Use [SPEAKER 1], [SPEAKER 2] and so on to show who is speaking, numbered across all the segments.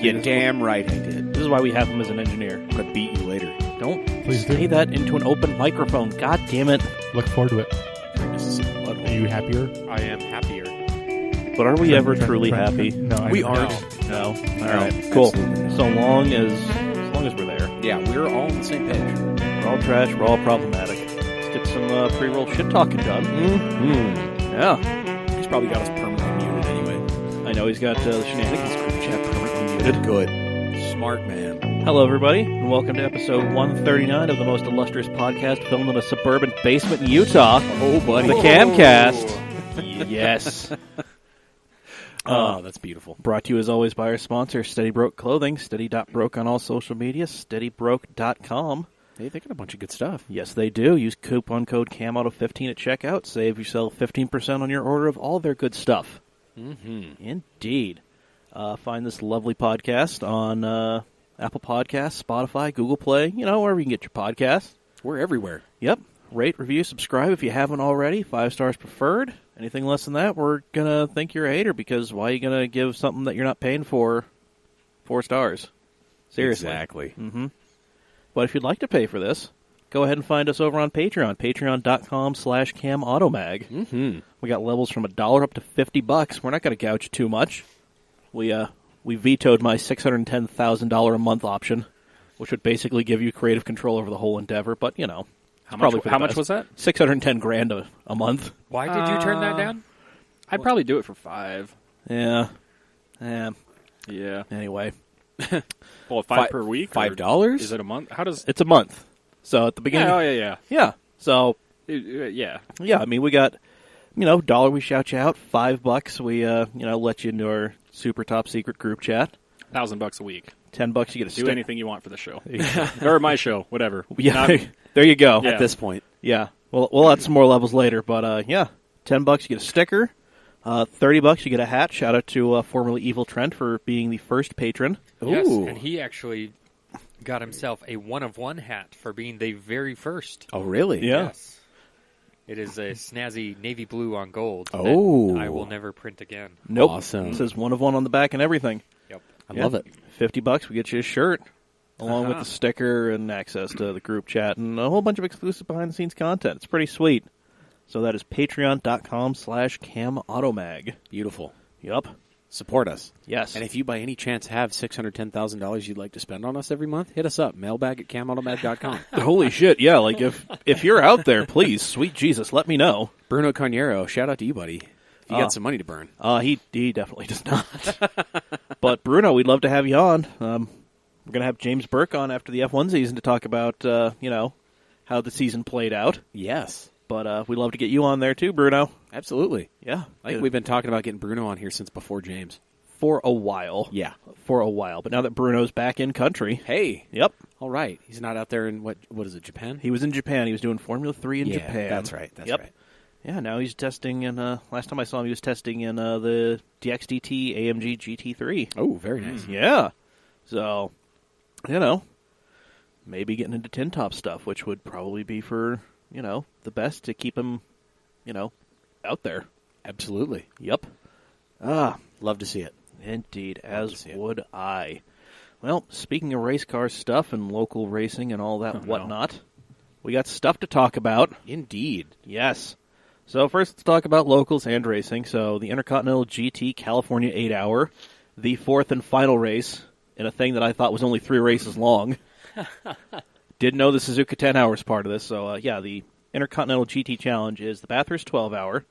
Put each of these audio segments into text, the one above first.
[SPEAKER 1] You're damn right I did.
[SPEAKER 2] This is why we have him as an engineer.
[SPEAKER 1] I'm gonna beat you later.
[SPEAKER 2] Don't
[SPEAKER 3] Please do.
[SPEAKER 2] say that into an open microphone. God damn it.
[SPEAKER 3] Look forward to it.
[SPEAKER 1] Mississippi butthole.
[SPEAKER 3] Are you happier?
[SPEAKER 4] I am happier.
[SPEAKER 2] But are we ever truly
[SPEAKER 3] Trent.
[SPEAKER 2] happy?
[SPEAKER 3] No,
[SPEAKER 1] We
[SPEAKER 3] I
[SPEAKER 1] aren't.
[SPEAKER 2] No. All
[SPEAKER 1] No,
[SPEAKER 2] right. Cool.
[SPEAKER 1] absolutely not.
[SPEAKER 2] So long as we're there.
[SPEAKER 1] Yeah, we're all on the same page.
[SPEAKER 2] We're all trash. We're all problematic. Let's get some pre-roll shit talking done.
[SPEAKER 1] Mm-hmm.
[SPEAKER 2] Yeah.
[SPEAKER 1] He's probably got us permanently muted anyway.
[SPEAKER 2] I know he's got the shenanigans group chat permanently muted.
[SPEAKER 1] Good. Smart man.
[SPEAKER 2] Hello, everybody, and welcome to episode 139 of the most illustrious podcast filmed in a suburban basement in Utah.
[SPEAKER 1] Oh, buddy.
[SPEAKER 2] The Camcast. Yes.
[SPEAKER 1] Oh, that's beautiful.
[SPEAKER 2] Brought to you, as always, by our sponsor, Steady Broke Clothing. Steady.broke on all social media. SteadyBroke.com.
[SPEAKER 1] Hey, they got a bunch of good stuff.
[SPEAKER 2] Yes, they do. Use coupon code CAMAUTO15 at checkout. Save yourself 15% on your order of all their good stuff.
[SPEAKER 1] Mm-hmm.
[SPEAKER 2] Indeed. Find this lovely podcast on Apple Podcasts, Spotify, Google Play, wherever you can get your podcasts.
[SPEAKER 1] We're everywhere.
[SPEAKER 2] Yep. Rate, review, subscribe if you haven't already. 5 stars preferred. Anything less than that, we're going to think you're a hater, because why are you going to give something that you're not paying for 4 stars? Seriously.
[SPEAKER 1] Exactly.
[SPEAKER 2] Mm-hmm. But if you'd like to pay for this, go ahead and find us over on Patreon, patreon.com/camautomag.
[SPEAKER 1] Mm-hmm.
[SPEAKER 2] We got levels from $1 up to $50. We're not going to gouge you too much. We vetoed my $610,000 a month option, which would basically give you creative control over the whole endeavor. But
[SPEAKER 4] How much was that?
[SPEAKER 2] $610,000 a month.
[SPEAKER 4] Why did you turn that down?
[SPEAKER 5] I'd probably do it for 5.
[SPEAKER 2] Yeah.
[SPEAKER 5] Yeah.
[SPEAKER 2] Anyway,
[SPEAKER 5] Well, 5 per week? or
[SPEAKER 1] $5?
[SPEAKER 5] Is it a month? How does...
[SPEAKER 2] it's a month. So at the beginning,
[SPEAKER 5] Yeah.
[SPEAKER 2] yeah. So
[SPEAKER 5] Yeah.
[SPEAKER 2] yeah, I mean, we got $1 we shout you out, $5 we let you into our super top secret group chat.
[SPEAKER 5] $1,000 a week.
[SPEAKER 2] $10 you get a
[SPEAKER 5] Do
[SPEAKER 2] stick.
[SPEAKER 5] anything you want for the show. Or my show, whatever.
[SPEAKER 2] Yeah,
[SPEAKER 5] Not-
[SPEAKER 2] there you go.
[SPEAKER 5] Yeah.
[SPEAKER 1] At this point.
[SPEAKER 2] Yeah, we'll add some more levels later, but yeah, $10 you get a sticker, $30 you get a hat. Shout out to formerly Evil Trent for being the first patron.
[SPEAKER 4] Yes,
[SPEAKER 1] Ooh.
[SPEAKER 4] and he actually got himself a one-of-one hat for being the very first.
[SPEAKER 1] Oh, really?
[SPEAKER 2] Yeah.
[SPEAKER 4] Yes. It is a snazzy navy blue on gold.
[SPEAKER 1] Oh.
[SPEAKER 4] that I will never print again.
[SPEAKER 2] Nope,
[SPEAKER 1] Awesome.
[SPEAKER 2] it says 1 of 1 on the back and everything.
[SPEAKER 4] Yep.
[SPEAKER 1] I love it.
[SPEAKER 2] $50 we get you a shirt, along with
[SPEAKER 5] Uh-huh.
[SPEAKER 2] the sticker and access to the group chat and a whole bunch of exclusive behind-the-scenes content. It's pretty sweet. So that is patreon.com/camautomag.
[SPEAKER 1] Beautiful.
[SPEAKER 2] Yup.
[SPEAKER 1] Support us.
[SPEAKER 2] Yes.
[SPEAKER 1] And if you by any chance have $610,000 you'd like to spend on us every month, hit us up. Mailbag@camautomag.com.
[SPEAKER 2] Holy shit, yeah, like if you're out there, please, sweet Jesus, let me know.
[SPEAKER 1] Bruno Carniero, shout out to you, buddy. If you got some money to burn.
[SPEAKER 2] He definitely does not. But Bruno, we'd love to have you on. We're going to have James Burke on after the F1 season to talk about, how the season played out.
[SPEAKER 1] Yes.
[SPEAKER 2] But we'd love to get you on there too, Bruno.
[SPEAKER 1] Absolutely.
[SPEAKER 2] Yeah.
[SPEAKER 1] I think we've been talking about getting Bruno on here since before James.
[SPEAKER 2] For a while.
[SPEAKER 1] Yeah.
[SPEAKER 2] For a while. But now that Bruno's back in country.
[SPEAKER 1] Hey.
[SPEAKER 2] Yep.
[SPEAKER 1] All right. He's not out there in, what is it, Japan?
[SPEAKER 2] He was in Japan. He was doing Formula 3 in Japan.
[SPEAKER 1] That's right. That's
[SPEAKER 2] Yep.
[SPEAKER 1] right.
[SPEAKER 2] Yeah, now he's testing in, last time I saw him, he was testing in the DXDT AMG GT3.
[SPEAKER 1] Oh, very nice.
[SPEAKER 2] Yeah. So, maybe getting into tin top stuff, which would probably be for, the best to keep him, out there.
[SPEAKER 1] Absolutely.
[SPEAKER 2] Yep.
[SPEAKER 1] Love to see it.
[SPEAKER 2] Indeed,
[SPEAKER 1] to
[SPEAKER 2] as
[SPEAKER 1] see it.
[SPEAKER 2] would I. Well, speaking of race car stuff and local racing and all that whatnot, we got stuff to talk about.
[SPEAKER 1] Indeed.
[SPEAKER 2] Yes. So first, let's talk about locals and racing. So the Intercontinental GT California 8-hour, the 4th and final race in a thing that I thought was only 3 races long. Didn't know the Suzuka 10-hour is part of this. So, the Intercontinental GT Challenge is the Bathurst 12-hour,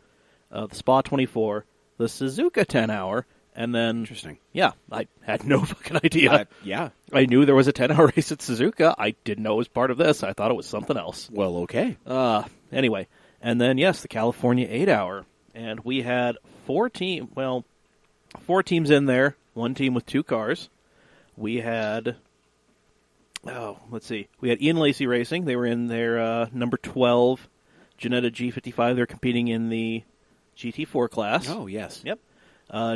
[SPEAKER 2] the Spa 24, the Suzuka 10-hour, and then...
[SPEAKER 1] Interesting.
[SPEAKER 2] Yeah, I had no fucking idea.
[SPEAKER 1] Yeah.
[SPEAKER 2] I knew there was a 10-hour race at Suzuka. I didn't know it was part of this. I thought it was something else.
[SPEAKER 1] Well, okay.
[SPEAKER 2] Anyway, and then, yes, the California 8-hour. And we had 4 teams in there, 1 team with 2 cars. We had... We had Ian Lacey Racing. They were in their number 12 Ginetta G55. They're competing in the GT4 class.
[SPEAKER 1] Oh, yes.
[SPEAKER 2] Yep.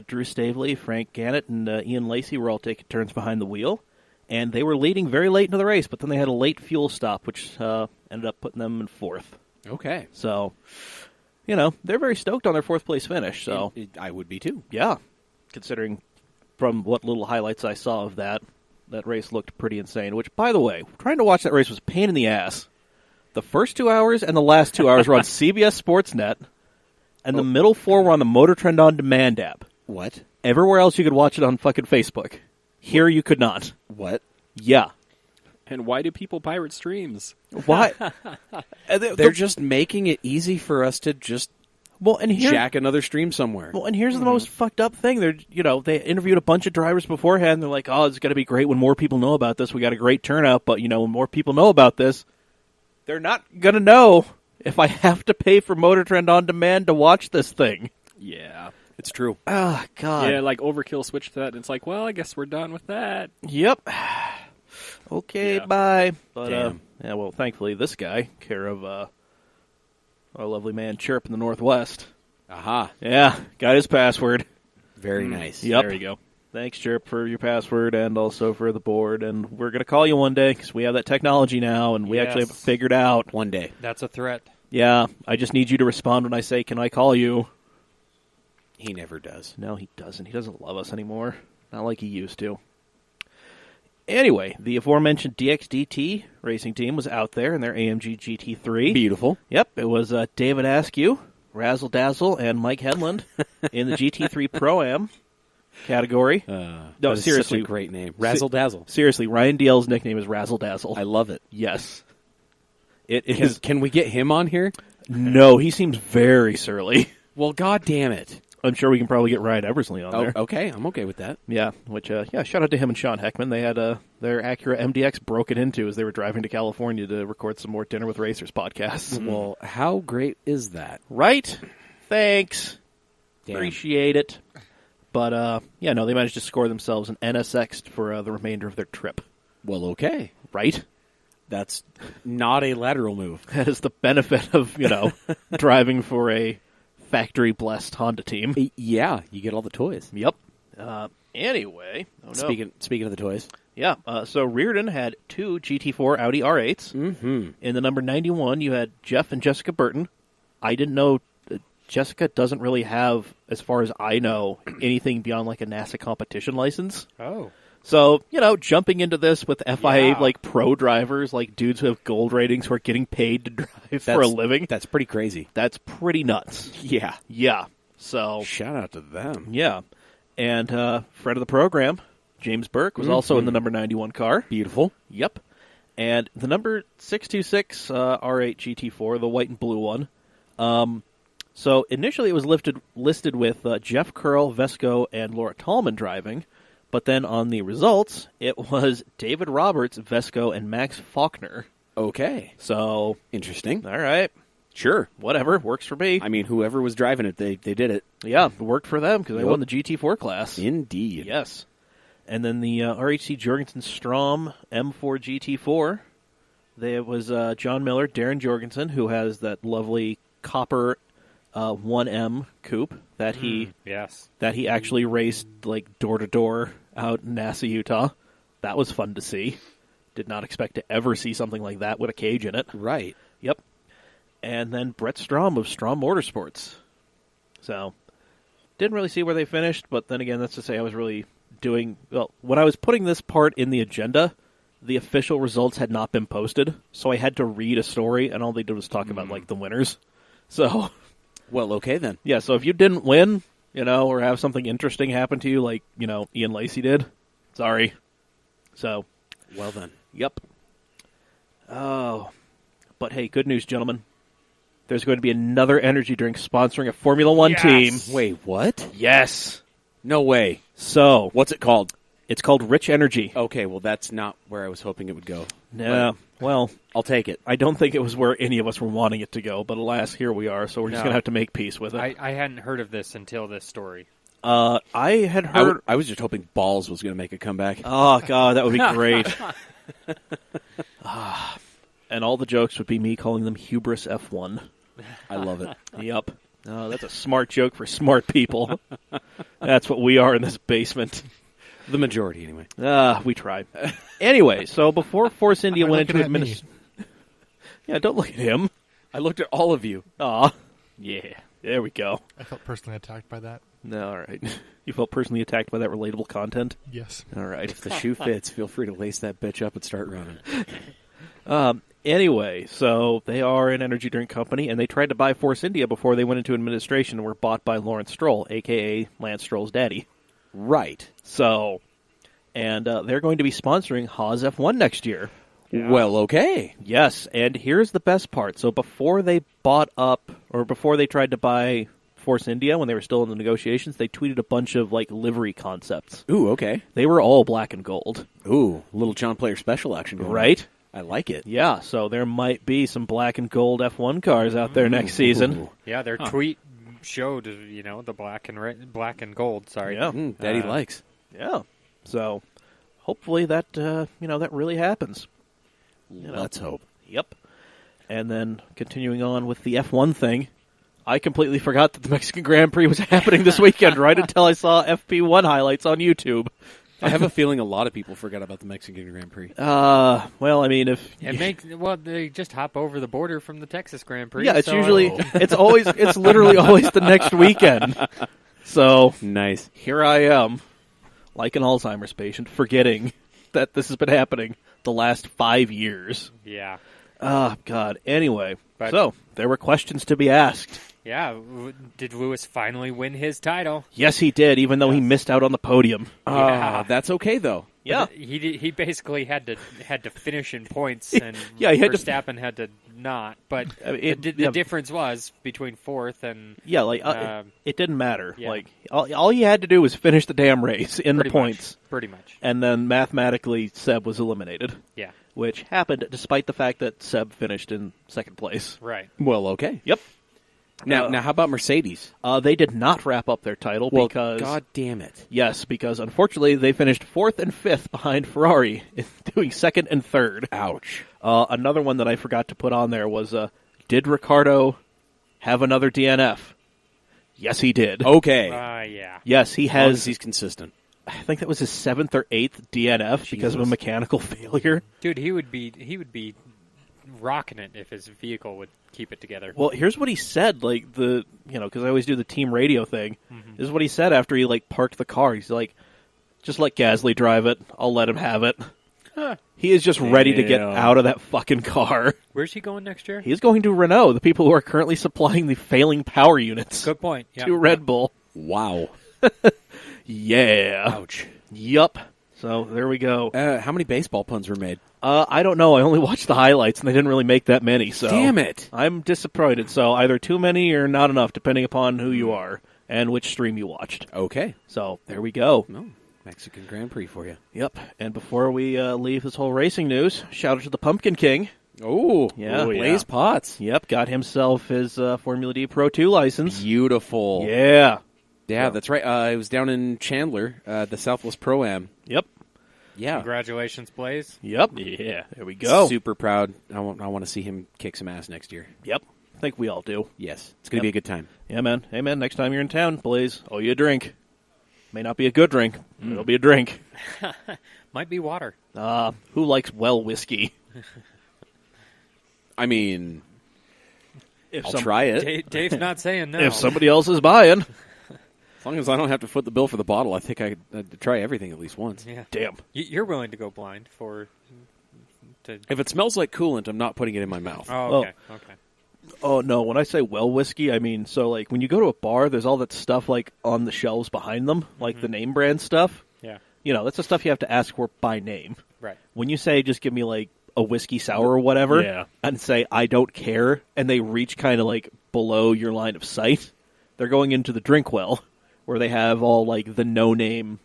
[SPEAKER 2] Drew Stavely, Frank Gannett, and Ian Lacey were all taking turns behind the wheel. And they were leading very late into the race, but then they had a late fuel stop, which ended up putting them in 4th.
[SPEAKER 1] Okay.
[SPEAKER 2] So, they're very stoked on their 4th place finish. So
[SPEAKER 1] I would be too.
[SPEAKER 2] yeah, considering from what little highlights I saw of that race looked pretty insane. Which, by the way, trying to watch that race was a pain in the ass. The first 2 hours and the last 2 hours were on CBS Sportsnet, and the middle 4 were on the Motor Trend On Demand app.
[SPEAKER 1] What?
[SPEAKER 2] Everywhere else you could watch it on fucking Facebook. Here you could not.
[SPEAKER 1] What?
[SPEAKER 2] Yeah.
[SPEAKER 5] And why do people pirate streams?
[SPEAKER 2] Why?
[SPEAKER 1] They're just making it easy for us to just jack another stream somewhere.
[SPEAKER 2] Well, and here's the most fucked up thing. They interviewed a bunch of drivers beforehand, and they're like, oh, it's going to be great when more people know about this. We got a great turnout, but, when more people know about this, they're not going to know if I have to pay for Motor Trend On Demand to watch this thing.
[SPEAKER 5] Yeah.
[SPEAKER 1] It's true.
[SPEAKER 2] Oh, God.
[SPEAKER 5] Yeah, like Overkill switched to that, and it's like, well, I guess we're done with that.
[SPEAKER 2] Yep. Okay,
[SPEAKER 5] Yeah.
[SPEAKER 2] bye. But,
[SPEAKER 1] Damn.
[SPEAKER 2] yeah, well, thankfully, this guy, care of our lovely man Chirp in the Northwest.
[SPEAKER 1] Aha.
[SPEAKER 2] Yeah, got his password.
[SPEAKER 1] Very nice.
[SPEAKER 2] Yep.
[SPEAKER 5] There you go.
[SPEAKER 2] Thanks, Chirp, for your password and also for the board. And we're going to call you one day because we have that technology now, and we actually have it figured out.
[SPEAKER 1] One day.
[SPEAKER 4] That's a threat.
[SPEAKER 2] Yeah, I just need you to respond when I say, can I call you?
[SPEAKER 1] He never does.
[SPEAKER 2] No, he doesn't. He doesn't love us anymore. Not like he used to. Anyway, the aforementioned DXDT racing team was out there in their AMG GT3.
[SPEAKER 1] Beautiful.
[SPEAKER 2] Yep, it was David Askew, Razzle Dazzle, and Mike Headland in the GT3 Pro-Am category.
[SPEAKER 1] No,
[SPEAKER 2] No, seriously.
[SPEAKER 1] such a great name. Razzle Dazzle.
[SPEAKER 2] Seriously, Ryan DL's nickname is Razzle Dazzle.
[SPEAKER 1] I love it.
[SPEAKER 2] Yes. It is.
[SPEAKER 1] Can we get him on here?
[SPEAKER 2] No, he seems very surly.
[SPEAKER 1] Well, god damn it.
[SPEAKER 2] I'm sure we can probably get Ryan Eversley on there.
[SPEAKER 1] Okay, I'm okay with that.
[SPEAKER 2] Yeah, shout out to him and Sean Heckman. They had their Acura MDX broken into as they were driving to California to record some more Dinner with Racers podcasts.
[SPEAKER 1] Well, how great is that?
[SPEAKER 2] Right? Thanks.
[SPEAKER 1] Damn.
[SPEAKER 2] Appreciate it. But, they managed to score themselves an NSX for the remainder of their trip.
[SPEAKER 1] Well, okay.
[SPEAKER 2] Right?
[SPEAKER 1] That's not a lateral move.
[SPEAKER 2] That is the benefit of, driving for a factory-blessed Honda team.
[SPEAKER 1] Yeah, you get all the toys.
[SPEAKER 2] Yep. Anyway. Oh, no.
[SPEAKER 1] Speaking of the toys.
[SPEAKER 2] Yeah, so Reardon had 2 GT4 Audi R8s.
[SPEAKER 1] Mm-hmm.
[SPEAKER 2] In the number 91, you had Jeff and Jessica Burton. I didn't know Jessica doesn't really have, as far as I know, anything beyond like a NASA competition license.
[SPEAKER 4] Oh.
[SPEAKER 2] So, jumping into this with FIA
[SPEAKER 4] Yeah.
[SPEAKER 2] like pro drivers, like dudes who have gold ratings who are getting paid to drive for a living.
[SPEAKER 1] That's pretty crazy.
[SPEAKER 2] That's pretty nuts.
[SPEAKER 1] Yeah.
[SPEAKER 2] Yeah. So,
[SPEAKER 1] Shout out to them.
[SPEAKER 2] yeah. And friend of the program, James Burke, was also in the number 91 car.
[SPEAKER 1] Beautiful.
[SPEAKER 2] Yep. And the number 626 R8 GT4, the white and blue one. So initially it was listed with Jeff Curl, Vesco, and Laura Tallman driving. But then on the results, it was David Roberts, Vesco, and Max Faulkner.
[SPEAKER 1] Okay.
[SPEAKER 2] So,
[SPEAKER 1] Interesting.
[SPEAKER 2] all right.
[SPEAKER 1] Sure.
[SPEAKER 2] Whatever. Works for me.
[SPEAKER 1] I mean, whoever was driving it, they did it.
[SPEAKER 2] Yeah, it worked for them because they
[SPEAKER 1] Yep.
[SPEAKER 2] won the GT4 class.
[SPEAKER 1] Indeed.
[SPEAKER 2] Yes. And then the RHC Jorgensen Strom M4 GT4. There was John Miller, Darren Jorgensen, who has that lovely copper 1M coupe that he
[SPEAKER 4] Yes.
[SPEAKER 2] actually raced like door to door out in NASA, Utah. That was fun to see. Did not expect to ever see something like that with a cage in it.
[SPEAKER 1] Right.
[SPEAKER 2] Yep. And then Brett Strom of Strom Motorsports. So, didn't really see where they finished, but then again, that's to say I was really doing... Well, when I was putting this part in the agenda, the official results had not been posted, so I had to read a story, and all they did was talk about, like, the winners. So...
[SPEAKER 1] Well, okay then.
[SPEAKER 2] Yeah, so if you didn't win, or have something interesting happen to you like, Ian Lacey did, sorry. So,
[SPEAKER 1] Well then.
[SPEAKER 2] yep. Oh. But hey, good news, gentlemen. There's going to be another energy drink sponsoring a Formula One
[SPEAKER 4] Yes!
[SPEAKER 2] team.
[SPEAKER 1] Wait, what?
[SPEAKER 2] Yes.
[SPEAKER 1] No way.
[SPEAKER 2] So,
[SPEAKER 1] What's it called?
[SPEAKER 2] it's called Rich Energy.
[SPEAKER 1] Okay, well, that's not where I was hoping it would go.
[SPEAKER 2] Yeah, well,
[SPEAKER 1] I'll take it.
[SPEAKER 2] I don't think it was where any of us were wanting it to go, but alas, here we are, so we're just
[SPEAKER 4] No.
[SPEAKER 2] going to have to make peace with it.
[SPEAKER 4] I hadn't heard of this until this story.
[SPEAKER 2] I had heard...
[SPEAKER 1] I was just hoping Balls was going to make a comeback.
[SPEAKER 2] Oh, God, that would be great. And all the jokes would be me calling them Hubris F1.
[SPEAKER 1] I love it.
[SPEAKER 2] Yep. Oh, that's a smart joke for smart people. That's what we are in this basement.
[SPEAKER 1] The majority, anyway.
[SPEAKER 2] We try. Anyway, so before Force India
[SPEAKER 3] Why
[SPEAKER 2] went
[SPEAKER 3] looking
[SPEAKER 2] into
[SPEAKER 3] at me?
[SPEAKER 2] administration... Yeah, don't look at him.
[SPEAKER 1] I looked at all of you.
[SPEAKER 2] Aw. Yeah, there we go.
[SPEAKER 3] I felt personally attacked by that.
[SPEAKER 2] No, all right. You felt personally attacked by that relatable content?
[SPEAKER 3] Yes.
[SPEAKER 2] All right.
[SPEAKER 1] If the shoe fits, feel free to lace that bitch up and start running.
[SPEAKER 2] Anyway, so they are an energy drink company, and they tried to buy Force India before they went into administration and were bought by Lawrence Stroll, a.k.a. Lance Stroll's daddy.
[SPEAKER 1] Right.
[SPEAKER 2] So, and they're going to be sponsoring Haas F1 next year.
[SPEAKER 1] Well, okay.
[SPEAKER 2] Yes, and here's the best part. So before they bought up, or before they tried to buy Force India, when they were still in the negotiations, they tweeted a bunch of, like, livery concepts.
[SPEAKER 1] Ooh, okay.
[SPEAKER 2] They were all black and gold.
[SPEAKER 1] Ooh, little John Player special action going on.
[SPEAKER 2] Right?
[SPEAKER 1] I like it.
[SPEAKER 2] Yeah, so there might be some black and gold F1 cars out there next season.
[SPEAKER 1] Ooh.
[SPEAKER 4] Yeah, their tweet showed, the black and gold. Sorry.
[SPEAKER 2] Yeah.
[SPEAKER 1] Daddy likes.
[SPEAKER 2] Yeah. So hopefully that that really happens.
[SPEAKER 1] Let's hope.
[SPEAKER 2] Yep. And then continuing on with the F1 thing, I completely forgot that the Mexican Grand Prix was happening this weekend right until I saw FP1 highlights on YouTube.
[SPEAKER 1] I have a feeling a lot of people forgot about the Mexican Grand Prix.
[SPEAKER 2] Well, I mean, if
[SPEAKER 4] They just hop over the border from the Texas Grand Prix.
[SPEAKER 2] yeah, it's
[SPEAKER 4] so
[SPEAKER 2] usually it's literally always the next weekend. So
[SPEAKER 1] Nice.
[SPEAKER 2] here I am, like an Alzheimer's patient, forgetting that this has been happening the last 5 years.
[SPEAKER 4] Yeah.
[SPEAKER 2] Oh, God. Anyway,
[SPEAKER 4] But-
[SPEAKER 2] so there were questions to be asked.
[SPEAKER 4] Yeah. Did Lewis finally win his title?
[SPEAKER 2] Yes, he did, even though he missed out on the podium.
[SPEAKER 4] Yeah.
[SPEAKER 1] That's okay, though.
[SPEAKER 2] Yeah.
[SPEAKER 4] He basically had to finish in points, and
[SPEAKER 2] Yeah, he had to-
[SPEAKER 4] Verstappen had to not. But
[SPEAKER 2] I mean,
[SPEAKER 4] the difference was between fourth and
[SPEAKER 2] Yeah, like,
[SPEAKER 4] Um,
[SPEAKER 2] it didn't matter.
[SPEAKER 4] yeah.
[SPEAKER 2] Like, all he had to do was finish the damn race in the
[SPEAKER 4] pretty
[SPEAKER 2] points.
[SPEAKER 4] Pretty much.
[SPEAKER 2] And then mathematically, Seb was eliminated,
[SPEAKER 4] Yeah.
[SPEAKER 2] which happened despite the fact that Seb finished in second place.
[SPEAKER 4] Right.
[SPEAKER 1] Well, okay.
[SPEAKER 2] Yep.
[SPEAKER 1] Now, how about Mercedes?
[SPEAKER 2] They did not wrap up their title
[SPEAKER 1] Well,
[SPEAKER 2] because...
[SPEAKER 1] God damn it.
[SPEAKER 2] Yes, because unfortunately they finished 4th and 5th behind Ferrari, doing 2nd and 3rd.
[SPEAKER 1] Ouch.
[SPEAKER 2] Another one that I forgot to put on there was, did Ricciardo have another DNF? Yes, he did.
[SPEAKER 1] Okay.
[SPEAKER 4] Yeah.
[SPEAKER 2] Yes, he
[SPEAKER 1] As long as
[SPEAKER 2] has.
[SPEAKER 1] he's consistent.
[SPEAKER 2] I think that was his 7th or 8th DNF because of a
[SPEAKER 1] Jesus.
[SPEAKER 2] mechanical failure.
[SPEAKER 4] Dude, he would be rocking it if his vehicle would keep it together.
[SPEAKER 2] Well, here's what he said, because I always do the team radio thing. This is what he said after he, parked the car. He's like, just let Gasly drive it. I'll let him have it. He is just ready to get
[SPEAKER 1] Damn.
[SPEAKER 2] out of that fucking car.
[SPEAKER 4] Where's he going next year?
[SPEAKER 2] He's going to Renault, the people who are currently supplying the failing power units
[SPEAKER 4] Good point. Yeah.
[SPEAKER 2] to Red Bull.
[SPEAKER 1] Wow.
[SPEAKER 2] Yeah.
[SPEAKER 1] Ouch.
[SPEAKER 2] Yup. So there we go.
[SPEAKER 1] How many baseball puns were made?
[SPEAKER 2] I don't know. I only watched the highlights, and they didn't really make that many. So
[SPEAKER 1] Damn it.
[SPEAKER 2] I'm disappointed. So either too many or not enough, depending upon who you are and which stream you watched.
[SPEAKER 1] Okay.
[SPEAKER 2] So there we go.
[SPEAKER 1] No. Mexican Grand Prix for you.
[SPEAKER 2] Yep. And before we leave this whole racing news, shout out to the Pumpkin King.
[SPEAKER 1] Oh,
[SPEAKER 2] Yeah.
[SPEAKER 1] Blaze Potts.
[SPEAKER 2] Yep, got himself his Formula D Pro 2 license.
[SPEAKER 1] Beautiful.
[SPEAKER 2] Yeah.
[SPEAKER 1] Yeah, that's right. I was down in Chandler, the Southwest Pro-Am.
[SPEAKER 2] Yep.
[SPEAKER 1] Yeah.
[SPEAKER 4] Congratulations, Blaze.
[SPEAKER 2] Yep.
[SPEAKER 5] Yeah.
[SPEAKER 2] There we go.
[SPEAKER 1] Super proud. I want to see him kick some ass next year.
[SPEAKER 2] Yep. I think we all do.
[SPEAKER 1] Yes. It's going to
[SPEAKER 2] Yep.
[SPEAKER 1] be a good time.
[SPEAKER 2] Yeah, man. Hey, man, next time you're in town, Blaze, owe you a drink. May not be a good drink. But it'll be a drink.
[SPEAKER 4] Might be water.
[SPEAKER 2] Who likes well whiskey?
[SPEAKER 1] I mean,
[SPEAKER 2] If
[SPEAKER 1] I'll try it.
[SPEAKER 4] Dave's not saying no.
[SPEAKER 2] If somebody else is buying.
[SPEAKER 1] As long as I don't have to foot the bill for the bottle, I think I'd try everything at least once.
[SPEAKER 4] Yeah.
[SPEAKER 2] Damn.
[SPEAKER 4] You're willing to go blind to.
[SPEAKER 1] If it smells like coolant, I'm not putting it in my mouth.
[SPEAKER 4] Oh, okay. Okay.
[SPEAKER 2] Oh, no. When I say well whiskey, I mean, so, when you go to a bar, there's all that stuff, on the shelves behind them, the name brand stuff.
[SPEAKER 4] Yeah.
[SPEAKER 2] That's the stuff you have to ask for by name.
[SPEAKER 4] Right.
[SPEAKER 2] When you say, just give me, a whiskey sour or whatever,
[SPEAKER 5] Yeah.
[SPEAKER 2] and say, I don't care, and they reach kind of, below your line of sight, they're going into the drink well, where they have all, the no-name,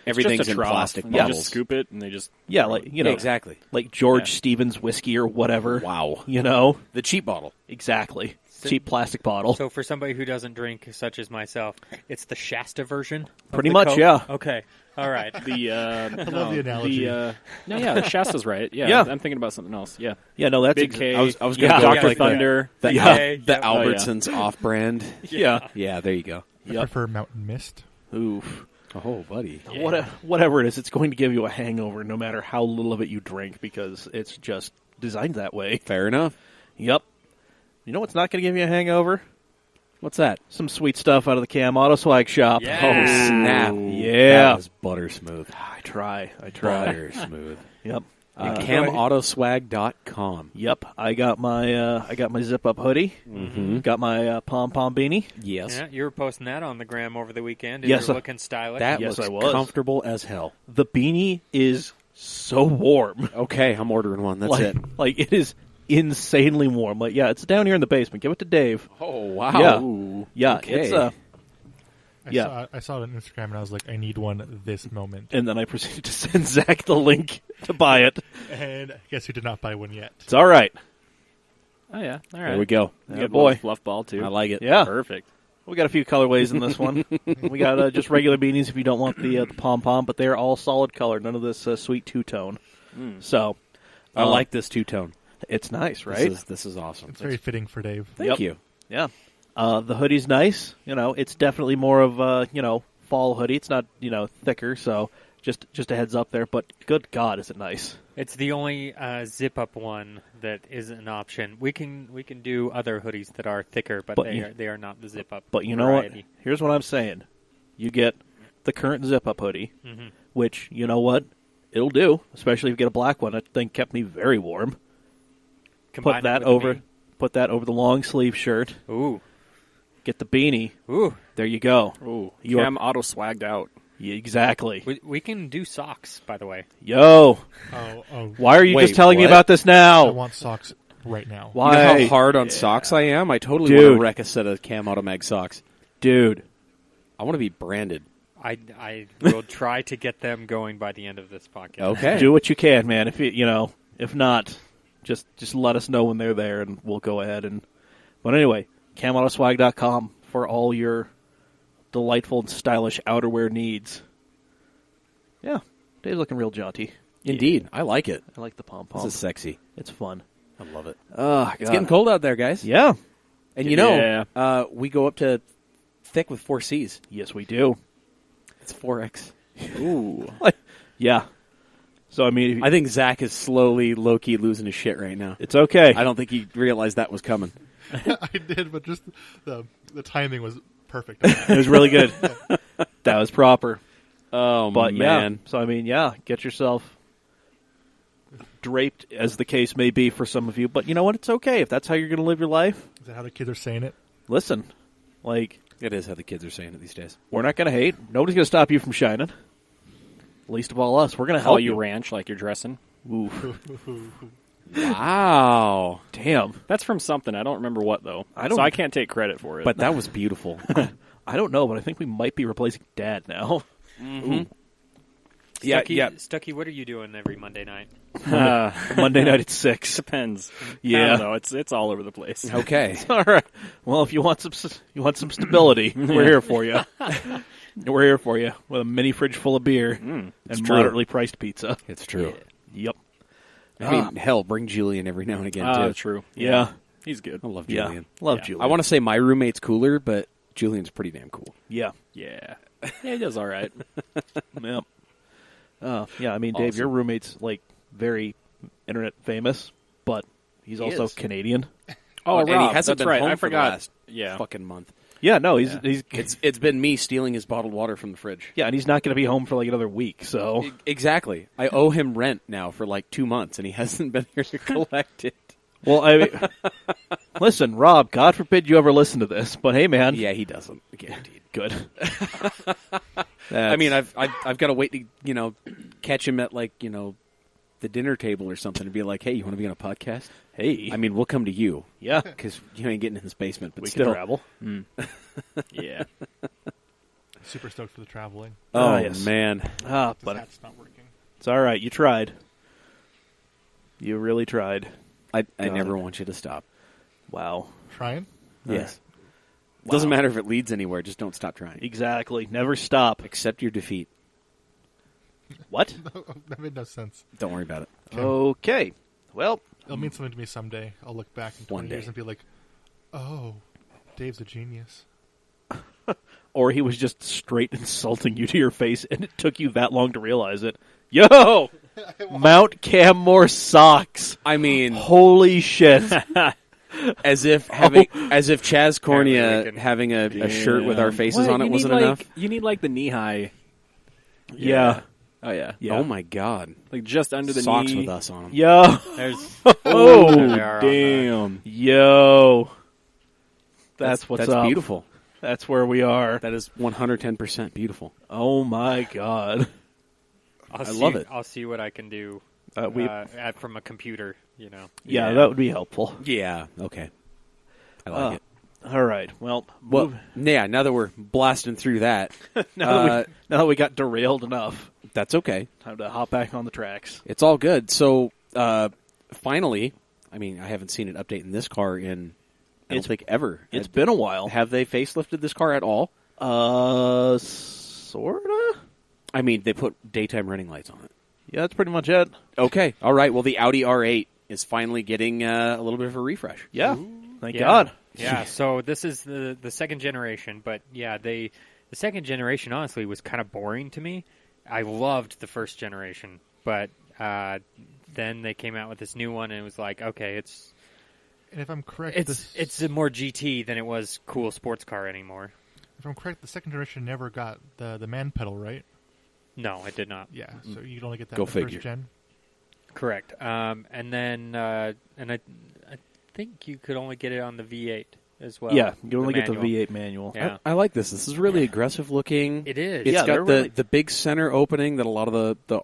[SPEAKER 1] Everything's
[SPEAKER 5] just a
[SPEAKER 1] in
[SPEAKER 5] trough,
[SPEAKER 1] plastic
[SPEAKER 5] and they
[SPEAKER 1] bottles.
[SPEAKER 5] just scoop it, and they just...
[SPEAKER 2] yeah,
[SPEAKER 1] exactly.
[SPEAKER 2] like George
[SPEAKER 5] Yeah.
[SPEAKER 2] Stevens whiskey or whatever.
[SPEAKER 1] Wow.
[SPEAKER 2] The
[SPEAKER 1] cheap bottle.
[SPEAKER 2] Exactly. Cheap plastic bottle.
[SPEAKER 4] So for somebody who doesn't drink, such as myself, it's the Shasta version. Of
[SPEAKER 2] Pretty
[SPEAKER 4] the
[SPEAKER 2] much,
[SPEAKER 4] Coke?
[SPEAKER 2] yeah.
[SPEAKER 4] Okay. All right.
[SPEAKER 5] The,
[SPEAKER 3] I love the analogy.
[SPEAKER 5] no, yeah, Shasta's right. Yeah,
[SPEAKER 2] Yeah.
[SPEAKER 5] I'm thinking about something else. Yeah.
[SPEAKER 2] Yeah, no, that's
[SPEAKER 5] Big K.
[SPEAKER 1] I was going to
[SPEAKER 2] Yeah.
[SPEAKER 1] go
[SPEAKER 5] Dr.
[SPEAKER 1] with
[SPEAKER 5] Thunder.
[SPEAKER 1] the
[SPEAKER 4] Yeah.
[SPEAKER 1] the
[SPEAKER 4] Oh,
[SPEAKER 5] yeah.
[SPEAKER 1] Albertsons off-brand.
[SPEAKER 2] yeah.
[SPEAKER 1] Yeah, there you go.
[SPEAKER 3] I
[SPEAKER 2] Yep.
[SPEAKER 3] prefer Mountain Mist.
[SPEAKER 2] Oof.
[SPEAKER 1] Oh, buddy.
[SPEAKER 2] Whatever it is, it's going to give you a hangover no matter how little of it you drink because it's just designed that way.
[SPEAKER 1] Fair enough.
[SPEAKER 2] Yep. You know what's not going to give you a hangover?
[SPEAKER 1] What's that?
[SPEAKER 2] Some sweet stuff out of the Cam Auto Swag shop.
[SPEAKER 4] Yeah.
[SPEAKER 1] Oh, snap.
[SPEAKER 2] Yeah.
[SPEAKER 1] That was butter smooth.
[SPEAKER 2] I try.
[SPEAKER 1] Butter smooth.
[SPEAKER 2] Yep.
[SPEAKER 1] CamAutoswag.com.
[SPEAKER 2] Yep. I got my zip up hoodie.
[SPEAKER 1] Mm-hmm.
[SPEAKER 2] Got my pom pom beanie.
[SPEAKER 1] Yes.
[SPEAKER 4] Yeah, you were posting that on the gram over the weekend.
[SPEAKER 2] Yes,
[SPEAKER 4] You're looking stylish.
[SPEAKER 1] That
[SPEAKER 2] Yes,
[SPEAKER 1] looks
[SPEAKER 2] I was.
[SPEAKER 1] comfortable as hell.
[SPEAKER 2] The beanie is so warm.
[SPEAKER 1] Okay, I'm ordering one. That's
[SPEAKER 2] like,
[SPEAKER 1] it.
[SPEAKER 2] Like it is insanely warm. Like yeah, it's down here in the basement. Give it to Dave.
[SPEAKER 1] Oh, wow.
[SPEAKER 2] Yeah.
[SPEAKER 1] Ooh.
[SPEAKER 2] Yeah.
[SPEAKER 1] Okay.
[SPEAKER 2] It's
[SPEAKER 3] I saw it on Instagram and I was like, I need one this moment.
[SPEAKER 2] And then I proceeded to send Zach the link to buy it.
[SPEAKER 3] And I guess he did not buy one yet.
[SPEAKER 2] It's all right.
[SPEAKER 5] Oh yeah, all right.
[SPEAKER 1] There we go.
[SPEAKER 5] You
[SPEAKER 2] Yeah,
[SPEAKER 5] got a
[SPEAKER 2] boy.
[SPEAKER 5] little fluff ball too.
[SPEAKER 1] I like it.
[SPEAKER 2] Yeah.
[SPEAKER 5] Perfect.
[SPEAKER 2] We got a few colorways in this one. We got just regular beanies if you don't want the pom pom, but they're all solid color. None of this sweet two tone. So
[SPEAKER 1] I like this two-tone.
[SPEAKER 2] it's nice, right?
[SPEAKER 1] This is awesome.
[SPEAKER 3] It's very fitting for Dave.
[SPEAKER 1] Thank
[SPEAKER 2] Yep.
[SPEAKER 1] you.
[SPEAKER 2] Yeah. The hoodie's nice. It's definitely more of a fall hoodie. It's not thicker, so just a heads up there. But good God, is it nice?
[SPEAKER 4] It's the only zip-up one that is an option. We can do other hoodies that are thicker, but they are not the zip-up.
[SPEAKER 2] But you know
[SPEAKER 4] variety.
[SPEAKER 2] what? Here's what I'm saying. You get the current zip-up hoodie, which, you know what? It'll do, especially if you get a black one. That thing kept me very warm.
[SPEAKER 4] Combine
[SPEAKER 2] Put that
[SPEAKER 4] it with
[SPEAKER 2] over.
[SPEAKER 4] the
[SPEAKER 2] Put that over the long sleeve shirt.
[SPEAKER 4] Ooh.
[SPEAKER 2] Get the beanie.
[SPEAKER 4] Ooh.
[SPEAKER 2] There you go.
[SPEAKER 5] Ooh,
[SPEAKER 2] You
[SPEAKER 5] Cam Auto swagged out.
[SPEAKER 2] Yeah, exactly.
[SPEAKER 4] We can do socks, by the way.
[SPEAKER 2] Yo,
[SPEAKER 3] Oh,
[SPEAKER 2] why are you
[SPEAKER 1] Wait,
[SPEAKER 2] just telling me
[SPEAKER 1] what?
[SPEAKER 2] about this
[SPEAKER 3] I
[SPEAKER 2] now?
[SPEAKER 3] want socks right now.
[SPEAKER 1] You know
[SPEAKER 2] Why?
[SPEAKER 1] how hard on socks I am? I totally
[SPEAKER 2] Dude.
[SPEAKER 1] want to wreck a set of Cam Automag socks.
[SPEAKER 2] Dude,
[SPEAKER 1] I want to be branded.
[SPEAKER 4] I will try to get them going by the end of this podcast.
[SPEAKER 1] Okay.
[SPEAKER 2] do what you can, man. If not, just let us know when they're there, and we'll go ahead and. But anyway, CamAutoswag.com for all your delightful and stylish outerwear needs. Yeah, Dave's looking real jaunty.
[SPEAKER 1] Indeed. I like it.
[SPEAKER 2] I like the pom
[SPEAKER 1] This
[SPEAKER 2] pom.
[SPEAKER 1] is sexy.
[SPEAKER 2] It's fun.
[SPEAKER 1] I love it.
[SPEAKER 2] Oh,
[SPEAKER 1] It's getting cold out there, guys.
[SPEAKER 2] Yeah.
[SPEAKER 1] And
[SPEAKER 5] Yeah.
[SPEAKER 1] we go up to thick with 4 Cs.
[SPEAKER 2] Yes, we do.
[SPEAKER 1] It's 4X.
[SPEAKER 5] Ooh.
[SPEAKER 2] Yeah. So I mean,
[SPEAKER 1] I think Zach is slowly, low-key losing his shit right now.
[SPEAKER 2] it's okay.
[SPEAKER 1] I don't think he realized that was coming.
[SPEAKER 3] I did, but just the timing was perfect.
[SPEAKER 2] It was really good. That was proper.
[SPEAKER 1] Oh,
[SPEAKER 2] But
[SPEAKER 1] man.
[SPEAKER 2] yeah, so I mean, get yourself draped, as the case may be for some of you. But you know what? It's okay if that's how you're going to live your life.
[SPEAKER 3] Is that how the kids are saying it?
[SPEAKER 2] Listen, like
[SPEAKER 1] It is how the kids are saying it these days.
[SPEAKER 2] we're not going to hate. Nobody's going to stop you from shining. Least of all us. We're going to
[SPEAKER 5] Call
[SPEAKER 2] help
[SPEAKER 5] you ranch like you're dressing.
[SPEAKER 2] Ooh,
[SPEAKER 1] Wow.
[SPEAKER 2] damn.
[SPEAKER 5] That's from something. I don't remember what though.
[SPEAKER 2] I don't-
[SPEAKER 5] So I can't take credit for it.
[SPEAKER 1] But that was beautiful.
[SPEAKER 2] I don't know, but I think we might be replacing Dad now.
[SPEAKER 1] Yeah,
[SPEAKER 4] Stucky,
[SPEAKER 1] yeah.
[SPEAKER 4] Stucky, what are you doing every Monday night?
[SPEAKER 2] Monday night at 6.
[SPEAKER 5] depends.
[SPEAKER 2] Yeah.
[SPEAKER 5] I don't know. It's all over the place.
[SPEAKER 1] Okay.
[SPEAKER 2] All right. Well, if you want some stability, we're here for you. We're here for you with a mini fridge full of beer and
[SPEAKER 1] true.
[SPEAKER 2] moderately priced pizza.
[SPEAKER 1] It's true.
[SPEAKER 2] Yep.
[SPEAKER 1] I mean, hell, bring Julian every now and again, too.
[SPEAKER 5] True.
[SPEAKER 2] Yeah.
[SPEAKER 5] He's good.
[SPEAKER 1] I love
[SPEAKER 2] Yeah.
[SPEAKER 1] Julian.
[SPEAKER 2] Love
[SPEAKER 5] Yeah.
[SPEAKER 2] Julian.
[SPEAKER 1] I want to say my roommate's cooler, but Julian's pretty damn cool.
[SPEAKER 2] Yeah.
[SPEAKER 5] Yeah. Yeah, he does all right.
[SPEAKER 2] Yep. Yeah. I mean, Dave,
[SPEAKER 1] Awesome.
[SPEAKER 2] your roommate's like very internet famous, but he's also
[SPEAKER 1] is.
[SPEAKER 2] Canadian.
[SPEAKER 5] Oh,
[SPEAKER 1] and he
[SPEAKER 5] Rob,
[SPEAKER 1] hasn't
[SPEAKER 5] that's
[SPEAKER 1] been
[SPEAKER 5] right.
[SPEAKER 1] home
[SPEAKER 5] I
[SPEAKER 1] for the
[SPEAKER 5] forgot.
[SPEAKER 1] last
[SPEAKER 5] Yeah.
[SPEAKER 1] fucking month.
[SPEAKER 2] Yeah. No, he's
[SPEAKER 1] It's been me stealing his bottled water from the fridge.
[SPEAKER 2] yeah, and he's not going to be home for like another week. So
[SPEAKER 1] Exactly. I owe him rent now for like 2 months, and he hasn't been here to collect it.
[SPEAKER 2] well, I mean, listen, Rob. God forbid you ever listen to this, but hey, man.
[SPEAKER 1] Yeah, he doesn't. Guaranteed.
[SPEAKER 2] Good.
[SPEAKER 1] I mean, I've got to wait to catch him at the dinner table or something and be like, hey, you want to be on a podcast?
[SPEAKER 2] hey,
[SPEAKER 1] I mean, we'll come to you
[SPEAKER 2] yeah,
[SPEAKER 1] because you ain't getting in this basement, but
[SPEAKER 2] we
[SPEAKER 1] still.
[SPEAKER 2] can travel.
[SPEAKER 5] Yeah.
[SPEAKER 3] Super stoked for the traveling.
[SPEAKER 1] Oh
[SPEAKER 2] yes.
[SPEAKER 1] man,
[SPEAKER 2] Ah,
[SPEAKER 3] The
[SPEAKER 2] but
[SPEAKER 3] hat's not working.
[SPEAKER 2] it's all right. You tried. You really tried.
[SPEAKER 1] I
[SPEAKER 2] God.
[SPEAKER 1] never want you to stop.
[SPEAKER 2] Wow.
[SPEAKER 3] Trying?
[SPEAKER 1] Yes.
[SPEAKER 2] Wow.
[SPEAKER 1] Doesn't matter if it leads anywhere. Just don't stop trying.
[SPEAKER 2] Exactly. Never stop.
[SPEAKER 1] Accept your defeat.
[SPEAKER 2] What?
[SPEAKER 3] That made no sense.
[SPEAKER 1] Don't worry about it.
[SPEAKER 2] Okay. Well,
[SPEAKER 3] It'll mean something to me someday. I'll look back in 20
[SPEAKER 1] One
[SPEAKER 3] years
[SPEAKER 1] day.
[SPEAKER 3] and be like, oh, Dave's a genius.
[SPEAKER 2] or he was just straight insulting you to your face, and it took you that long to realize it. Yo! Mount Cammore socks.
[SPEAKER 1] I mean,
[SPEAKER 2] Holy shit.
[SPEAKER 1] As if Chaz Cornea having a shirt with our faces on it wasn't enough.
[SPEAKER 5] You need like the knee high.
[SPEAKER 2] Yeah.
[SPEAKER 5] Oh yeah.
[SPEAKER 1] Oh my God!
[SPEAKER 5] Like just under the
[SPEAKER 1] Socks
[SPEAKER 5] knee.
[SPEAKER 1] with us on them.
[SPEAKER 2] Yo.
[SPEAKER 4] There's
[SPEAKER 5] Oh
[SPEAKER 4] There they are on
[SPEAKER 5] damn!
[SPEAKER 2] Yo. That's what's
[SPEAKER 1] That's
[SPEAKER 2] up.
[SPEAKER 1] beautiful.
[SPEAKER 2] That's where we are.
[SPEAKER 1] That is 110% beautiful.
[SPEAKER 2] Oh my God.
[SPEAKER 1] I love it.
[SPEAKER 4] I'll see what I can do from a computer.
[SPEAKER 2] Yeah, that would be helpful.
[SPEAKER 1] Yeah. Okay. I like it.
[SPEAKER 2] All right. Well,
[SPEAKER 1] Yeah. Now that we're blasting through that,
[SPEAKER 2] now that we got derailed enough,
[SPEAKER 1] that's okay.
[SPEAKER 2] time to hop back on the tracks.
[SPEAKER 1] It's all good. So, finally, I mean, I haven't seen an update in this car in, I don't think, ever.
[SPEAKER 2] It's been a while.
[SPEAKER 1] Have they facelifted this car at all?
[SPEAKER 2] Sorta?
[SPEAKER 1] I mean, they put daytime running lights on it.
[SPEAKER 2] Yeah, that's pretty much it.
[SPEAKER 1] Okay. All right. Well, the Audi R8 is finally getting a little bit of a refresh.
[SPEAKER 2] Yeah. Thank God.
[SPEAKER 4] Yeah, so this is the second generation, but yeah, the second generation honestly was kind of boring to me. I loved the first generation, but then they came out with this new one, and it was like, okay,
[SPEAKER 3] And if I'm correct,
[SPEAKER 4] it's a more GT than it was cool sports car anymore.
[SPEAKER 3] If I'm correct, the second generation never got the man pedal, right?
[SPEAKER 4] No, it did not.
[SPEAKER 3] Yeah, so you'd only get that
[SPEAKER 1] Go
[SPEAKER 3] in the
[SPEAKER 1] figure.
[SPEAKER 3] first gen.
[SPEAKER 4] Correct. And then and I think you could only get it on the V8 as well.
[SPEAKER 2] Yeah, you can only
[SPEAKER 4] the
[SPEAKER 2] get the
[SPEAKER 4] manual.
[SPEAKER 2] V8 manual.
[SPEAKER 4] Yeah.
[SPEAKER 1] I like this. This is really aggressive looking.
[SPEAKER 4] It is.
[SPEAKER 1] It's
[SPEAKER 2] Yeah, they're
[SPEAKER 1] got
[SPEAKER 2] really-
[SPEAKER 1] the big center opening that a lot of the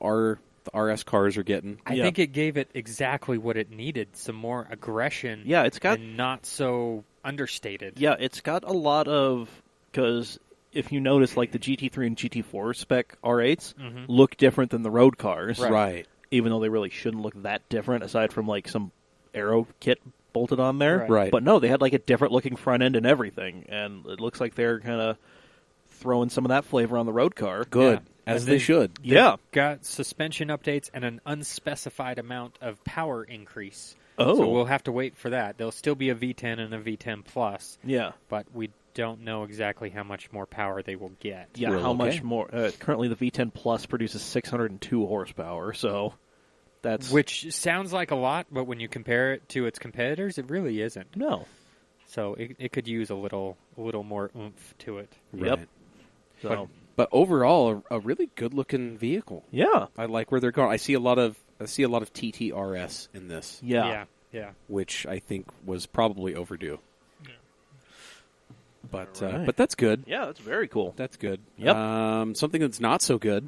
[SPEAKER 1] RS cars are getting.
[SPEAKER 4] I think it gave it exactly what it needed, some more aggression.
[SPEAKER 2] Yeah, it's got...
[SPEAKER 4] and not so understated.
[SPEAKER 2] Yeah, it's got a lot of... Because if you notice, like, the GT3 and GT4 spec R8s look different than the road cars.
[SPEAKER 1] Right.
[SPEAKER 2] Even though they really shouldn't look that different, aside from, like, some aero kit bolted on there.
[SPEAKER 1] Right.
[SPEAKER 2] But no, they had, like, a different looking front end and everything. And it looks like they're kind of throwing some of that flavor on the road car.
[SPEAKER 1] Good.
[SPEAKER 4] Yeah.
[SPEAKER 1] As
[SPEAKER 4] And
[SPEAKER 1] they
[SPEAKER 4] they-
[SPEAKER 1] should.
[SPEAKER 2] Yeah.
[SPEAKER 4] Got suspension updates and an unspecified amount of power increase.
[SPEAKER 2] Oh.
[SPEAKER 4] So we'll have to wait for that. There'll still be a V10 and a V10 Plus,
[SPEAKER 2] Yeah.
[SPEAKER 4] but we don't know exactly how much more power they will get.
[SPEAKER 2] Yeah,
[SPEAKER 1] Well,
[SPEAKER 2] how
[SPEAKER 1] okay.
[SPEAKER 2] much more? Currently, the V10 Plus produces 602 horsepower, so that's...
[SPEAKER 4] Which sounds like a lot, but when you compare it to its competitors, it really isn't.
[SPEAKER 2] No.
[SPEAKER 4] So it could use a little more oomph to it.
[SPEAKER 2] Yep.
[SPEAKER 1] Right.
[SPEAKER 2] So,
[SPEAKER 1] But overall, a really good looking vehicle.
[SPEAKER 2] yeah.
[SPEAKER 1] I like where they're going. I see a lot of TTRS in this,
[SPEAKER 2] Yeah.
[SPEAKER 4] Yeah.
[SPEAKER 1] which I think was probably overdue. But
[SPEAKER 2] All right.
[SPEAKER 1] but that's good.
[SPEAKER 2] Yeah, that's very cool.
[SPEAKER 1] That's good.
[SPEAKER 2] Yep.
[SPEAKER 1] Something that's not so good.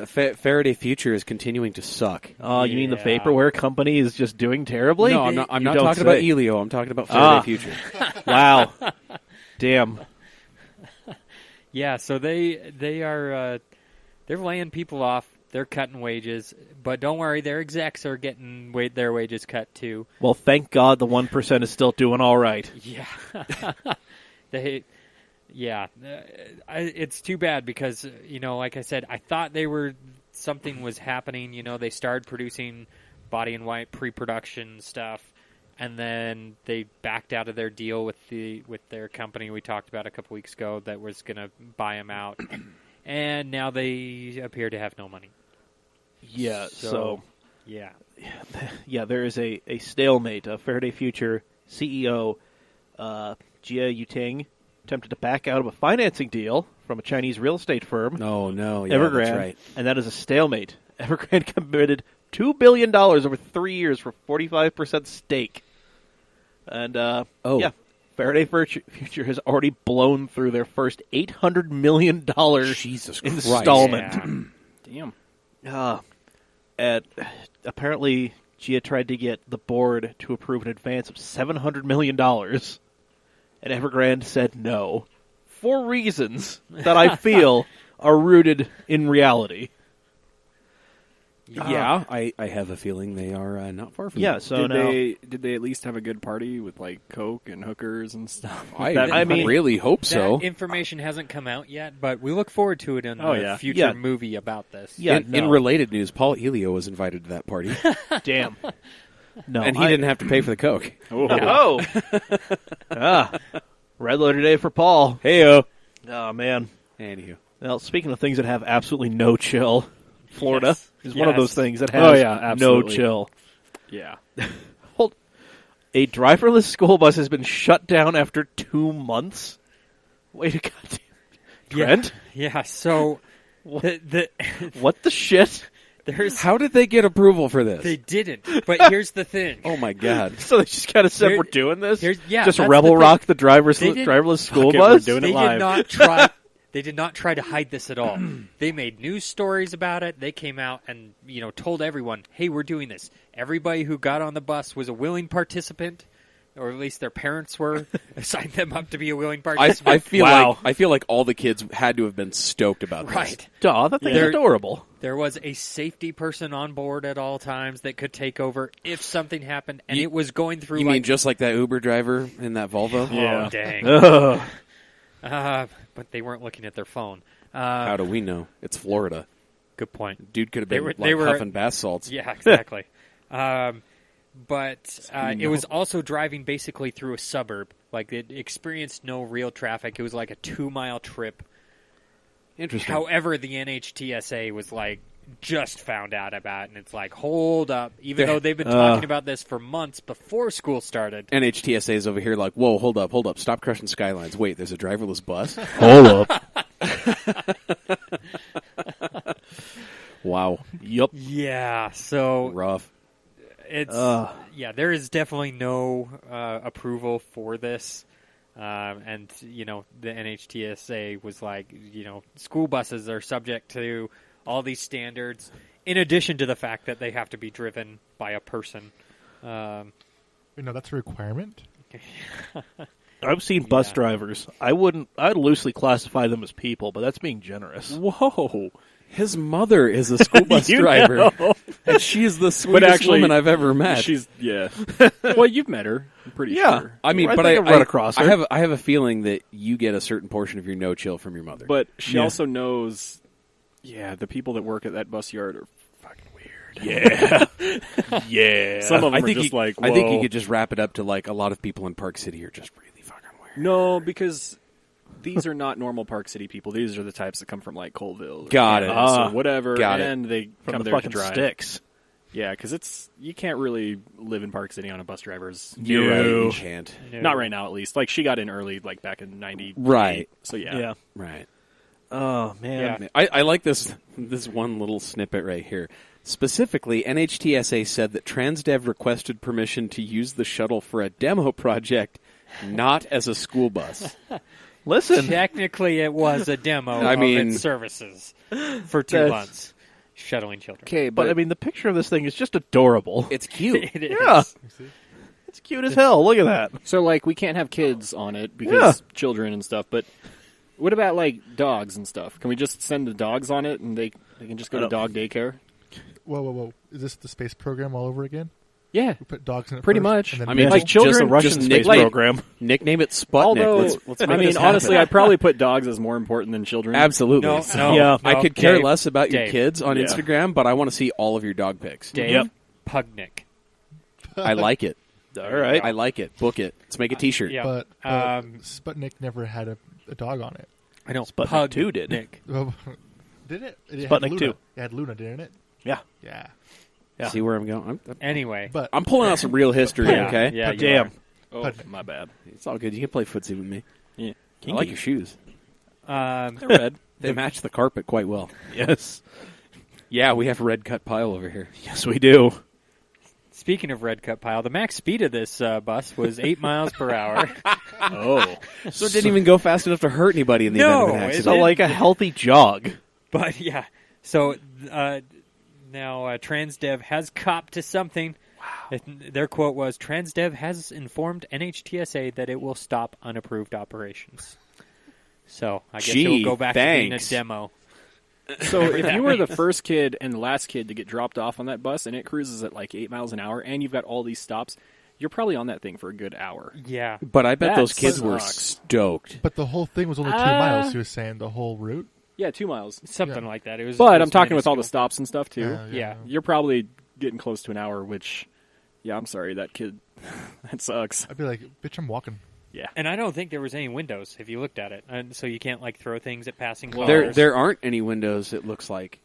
[SPEAKER 1] Faraday Future is continuing to suck.
[SPEAKER 2] Oh, you mean the
[SPEAKER 4] Yeah.
[SPEAKER 2] vaporware company is just doing terribly?
[SPEAKER 1] No, I'm not. I'm
[SPEAKER 2] You
[SPEAKER 1] not
[SPEAKER 2] don't
[SPEAKER 1] talking about
[SPEAKER 2] say.
[SPEAKER 1] Elio. I'm talking about Faraday Future.
[SPEAKER 2] Wow. Damn.
[SPEAKER 4] Yeah, so they are they're laying people off. They're cutting wages, but don't worry, their execs are getting their wages cut too.
[SPEAKER 2] Well, thank God the 1% is still doing all right.
[SPEAKER 4] Yeah, it's too bad because like I said, I thought something was happening. They started producing body and white pre-production stuff, and then they backed out of their deal with their company we talked about a couple weeks ago that was going to buy them out, and now they appear to have no money.
[SPEAKER 2] Yeah, so
[SPEAKER 4] Yeah.
[SPEAKER 2] yeah, there is a stalemate. Faraday Future CEO Jia Yuting attempted to back out of a financing deal from a Chinese real estate firm,
[SPEAKER 1] No, yeah,
[SPEAKER 2] Evergrande,
[SPEAKER 1] that's right.
[SPEAKER 2] and that is a stalemate. Evergrande committed $2 billion over 3 years for 45% stake. And, yeah, Faraday Future has already blown through their first $800 million
[SPEAKER 1] Jesus Christ.
[SPEAKER 2] installment.
[SPEAKER 5] Damn.
[SPEAKER 2] And apparently, Gia tried to get the board to approve an advance of $700 million, and Evergrande said no, for reasons that I feel are rooted in reality.
[SPEAKER 1] Yeah, I have a feeling they are not far from
[SPEAKER 2] Yeah,
[SPEAKER 1] that.
[SPEAKER 2] so
[SPEAKER 5] did
[SPEAKER 2] now
[SPEAKER 5] they at least have a good party with like Coke and hookers and stuff?
[SPEAKER 1] I mean, really hope so.
[SPEAKER 4] That information hasn't come out yet, but we look forward to it in
[SPEAKER 5] Oh,
[SPEAKER 4] the
[SPEAKER 5] yeah.
[SPEAKER 4] future
[SPEAKER 2] Yeah.
[SPEAKER 4] movie about this.
[SPEAKER 2] Yeah,
[SPEAKER 1] in related news, Paul Elio was invited to that party,
[SPEAKER 2] damn. No,
[SPEAKER 1] and he didn't have to pay for the Coke.
[SPEAKER 2] Oh, red letter day for Paul.
[SPEAKER 1] Heyo.
[SPEAKER 2] Oh man.
[SPEAKER 1] Anywho,
[SPEAKER 2] Well, speaking of things that have absolutely no chill, Florida
[SPEAKER 4] Yes.
[SPEAKER 2] is one of
[SPEAKER 4] Yes.
[SPEAKER 2] those things that has
[SPEAKER 5] Oh, yeah,
[SPEAKER 2] no
[SPEAKER 5] absolutely.
[SPEAKER 2] chill.
[SPEAKER 5] Yeah.
[SPEAKER 2] A driverless school bus has been shut down after 2 months? Wait a goddamn... Trent?
[SPEAKER 4] Yeah, so...
[SPEAKER 2] What the shit?
[SPEAKER 1] How did they get approval for this?
[SPEAKER 4] They didn't, but here's the thing.
[SPEAKER 1] Oh my god!
[SPEAKER 2] So they just kind of said, "We're doing this."
[SPEAKER 4] Just
[SPEAKER 2] that's
[SPEAKER 4] rebel
[SPEAKER 2] the rock the
[SPEAKER 4] didn't-
[SPEAKER 2] driverless school
[SPEAKER 5] Fuck it,
[SPEAKER 2] bus.
[SPEAKER 5] we're doing it
[SPEAKER 4] They
[SPEAKER 5] live.
[SPEAKER 4] did not try. They did not try to hide this at all. They made news stories about it. They came out and told everyone, "Hey, we're doing this." Everybody who got on the bus was a willing participant, or at least their parents were. Signed them up to be a willing participant.
[SPEAKER 1] I feel like all the kids had to have been stoked about this.
[SPEAKER 4] Right.
[SPEAKER 2] Duh, that thing's adorable.
[SPEAKER 4] There was a safety person on board at all times that could take over if something happened, and it was going through.
[SPEAKER 1] You mean just like that Uber driver in that Volvo?
[SPEAKER 4] Oh, dang.
[SPEAKER 2] Ugh.
[SPEAKER 4] But they weren't looking at their phone.
[SPEAKER 1] How do we know? It's Florida.
[SPEAKER 4] Good point.
[SPEAKER 1] Dude could have been
[SPEAKER 4] They were
[SPEAKER 1] huffing bath salts.
[SPEAKER 4] Yeah, exactly. But it was also driving basically through a suburb. Like, it experienced no real traffic. It was like a 2-mile trip.
[SPEAKER 1] Interesting.
[SPEAKER 4] However, the NHTSA was like, just found out about it, and it's like, hold up. Even though they've been talking about this for months before school started.
[SPEAKER 1] NHTSA is over here like, whoa, hold up. Stop crushing skylines. Wait, there's a driverless bus?
[SPEAKER 2] Hold up.
[SPEAKER 1] Wow.
[SPEAKER 2] Yup.
[SPEAKER 4] Yeah, so
[SPEAKER 1] Rough.
[SPEAKER 4] it's there is definitely no approval for this. And the NHTSA was like, school buses are subject to all these standards, in addition to the fact that they have to be driven by a person.
[SPEAKER 3] That's a requirement.
[SPEAKER 2] I've seen bus drivers. I'd loosely classify them as people, but that's being generous.
[SPEAKER 1] Whoa. His mother is a school bus driver. And she is the sweetest woman I've ever met.
[SPEAKER 5] Well, you've met her. I'm pretty sure.
[SPEAKER 1] I mean,
[SPEAKER 2] I
[SPEAKER 1] but
[SPEAKER 2] think I've run across her.
[SPEAKER 1] I have a feeling that you get a certain portion of your no chill from your mother.
[SPEAKER 5] But she also knows, the people that work at that bus yard are fucking weird.
[SPEAKER 2] Yeah. Yeah.
[SPEAKER 5] Some of them
[SPEAKER 1] I
[SPEAKER 5] are
[SPEAKER 1] think
[SPEAKER 5] just like,
[SPEAKER 1] I think you
[SPEAKER 5] whoa.
[SPEAKER 1] could just wrap it up to like a lot of people in Park City are just really fucking weird.
[SPEAKER 5] No, because these are not normal Park City people. These are the types that come from like Colville,
[SPEAKER 1] Got it.
[SPEAKER 5] or whatever,
[SPEAKER 1] Got it.
[SPEAKER 5] and they
[SPEAKER 2] From
[SPEAKER 5] come
[SPEAKER 2] the
[SPEAKER 5] there to
[SPEAKER 2] fucking
[SPEAKER 5] drive.
[SPEAKER 2] sticks.
[SPEAKER 5] Yeah, because you can't really live in Park City on a bus driver's.
[SPEAKER 1] You're right.
[SPEAKER 2] No.
[SPEAKER 1] You can't.
[SPEAKER 5] Not right now, at least. Like she got in early, like back in '90.
[SPEAKER 1] Right.
[SPEAKER 5] So
[SPEAKER 2] Yeah.
[SPEAKER 1] Right.
[SPEAKER 2] Oh, man.
[SPEAKER 4] Yeah.
[SPEAKER 1] I like this one little snippet right here. Specifically, NHTSA said that Transdev requested permission to use the shuttle for a demo project, not as a school bus.
[SPEAKER 2] Listen.
[SPEAKER 4] Technically, it was a demo
[SPEAKER 1] I mean-
[SPEAKER 4] of its services for 2 months, shuttling children.
[SPEAKER 5] Okay,
[SPEAKER 2] But, I mean, the picture of this thing is just adorable.
[SPEAKER 1] It's cute.
[SPEAKER 4] It is.
[SPEAKER 2] Yeah. It's cute as hell. Look at that.
[SPEAKER 5] so like we can't have kids on it because children and stuff. But what about like dogs and stuff? Can we just send the dogs on it and they can just go to dog daycare?
[SPEAKER 3] Whoa. Is this the space program all over again?
[SPEAKER 5] Yeah,
[SPEAKER 3] We put dogs in it
[SPEAKER 5] pretty
[SPEAKER 3] first,
[SPEAKER 5] much.
[SPEAKER 3] and then
[SPEAKER 1] I mean,
[SPEAKER 5] like
[SPEAKER 3] people-
[SPEAKER 5] children,
[SPEAKER 2] Just a Russian
[SPEAKER 1] just
[SPEAKER 2] space
[SPEAKER 1] like-
[SPEAKER 2] program.
[SPEAKER 1] Nickname it Sputnik.
[SPEAKER 5] Although,
[SPEAKER 1] Let's
[SPEAKER 5] I
[SPEAKER 1] make
[SPEAKER 5] mean,
[SPEAKER 1] this
[SPEAKER 5] honestly,
[SPEAKER 1] happen.
[SPEAKER 5] I'd probably put dogs as more important than children.
[SPEAKER 1] Absolutely.
[SPEAKER 4] No,
[SPEAKER 2] Yeah.
[SPEAKER 1] I could care
[SPEAKER 4] Dave,
[SPEAKER 1] less about your
[SPEAKER 4] Dave.
[SPEAKER 1] kids on
[SPEAKER 5] Yeah.
[SPEAKER 1] Instagram, but I want to see all of your dog pics.
[SPEAKER 4] Dave,
[SPEAKER 2] Yep.
[SPEAKER 4] Pugnik.
[SPEAKER 1] I like it.
[SPEAKER 2] All right.
[SPEAKER 1] I like it. Book it. Let's make a T-shirt.
[SPEAKER 4] Yeah.
[SPEAKER 3] But
[SPEAKER 4] Um,
[SPEAKER 3] Sputnik never had a dog on it.
[SPEAKER 4] I know.
[SPEAKER 2] Sputnik
[SPEAKER 4] Pug
[SPEAKER 2] 2 did.
[SPEAKER 4] Nick.
[SPEAKER 3] Well, did it? It had
[SPEAKER 2] Sputnik
[SPEAKER 3] Luna.
[SPEAKER 2] 2.
[SPEAKER 3] It had Luna, didn't it?
[SPEAKER 2] Yeah.
[SPEAKER 3] Yeah.
[SPEAKER 2] Yeah.
[SPEAKER 1] See where I'm going?
[SPEAKER 4] Anyway.
[SPEAKER 3] But
[SPEAKER 1] I'm pulling out some real history,
[SPEAKER 4] Yeah,
[SPEAKER 1] okay?
[SPEAKER 4] yeah, you
[SPEAKER 2] Damn.
[SPEAKER 4] are.
[SPEAKER 5] Oh,
[SPEAKER 3] Pud-
[SPEAKER 5] my bad.
[SPEAKER 1] It's all good. You can play footsie with me.
[SPEAKER 5] Yeah.
[SPEAKER 1] I like your shoes.
[SPEAKER 5] They're red.
[SPEAKER 1] They match the carpet quite well.
[SPEAKER 2] Yes.
[SPEAKER 1] Yeah, we have a red cut pile over here.
[SPEAKER 2] Yes, we do.
[SPEAKER 4] Speaking of red cut pile, the max speed of this bus was 8 miles per hour.
[SPEAKER 5] Oh,
[SPEAKER 1] So it didn't even go fast enough to hurt anybody in the event of an
[SPEAKER 4] No,
[SPEAKER 1] accident.
[SPEAKER 2] So, like a healthy jog.
[SPEAKER 4] But yeah, so now Transdev has copped to something. Wow. Their quote was, Transdev has informed NHTSA that it will stop unapproved operations. So I guess it'll go back to being a
[SPEAKER 1] thanks.
[SPEAKER 4] demo.
[SPEAKER 5] so if you were the first kid and the last kid to get dropped off on that bus and it cruises at like 8 miles an hour and you've got all these stops, you're probably on that thing for a good hour.
[SPEAKER 4] Yeah.
[SPEAKER 1] But I bet
[SPEAKER 5] That
[SPEAKER 1] those kids were
[SPEAKER 5] sucks.
[SPEAKER 1] stoked.
[SPEAKER 3] But the whole thing was only 2 miles. He was saying the whole route.
[SPEAKER 5] Yeah, 2 miles.
[SPEAKER 4] Something
[SPEAKER 3] Yeah.
[SPEAKER 4] like that. It was.
[SPEAKER 5] But
[SPEAKER 4] it was
[SPEAKER 5] I'm talking with all the
[SPEAKER 4] minuscule.
[SPEAKER 5] stops and stuff too.
[SPEAKER 4] Yeah.
[SPEAKER 5] You're probably getting close to an hour, which, yeah, I'm sorry, that kid, that sucks.
[SPEAKER 3] I'd be like, bitch, I'm walking.
[SPEAKER 5] Yeah.
[SPEAKER 4] And I don't think there was any windows if you looked at it, and so you can't like throw things at passing cars.
[SPEAKER 1] There aren't any windows, it looks like.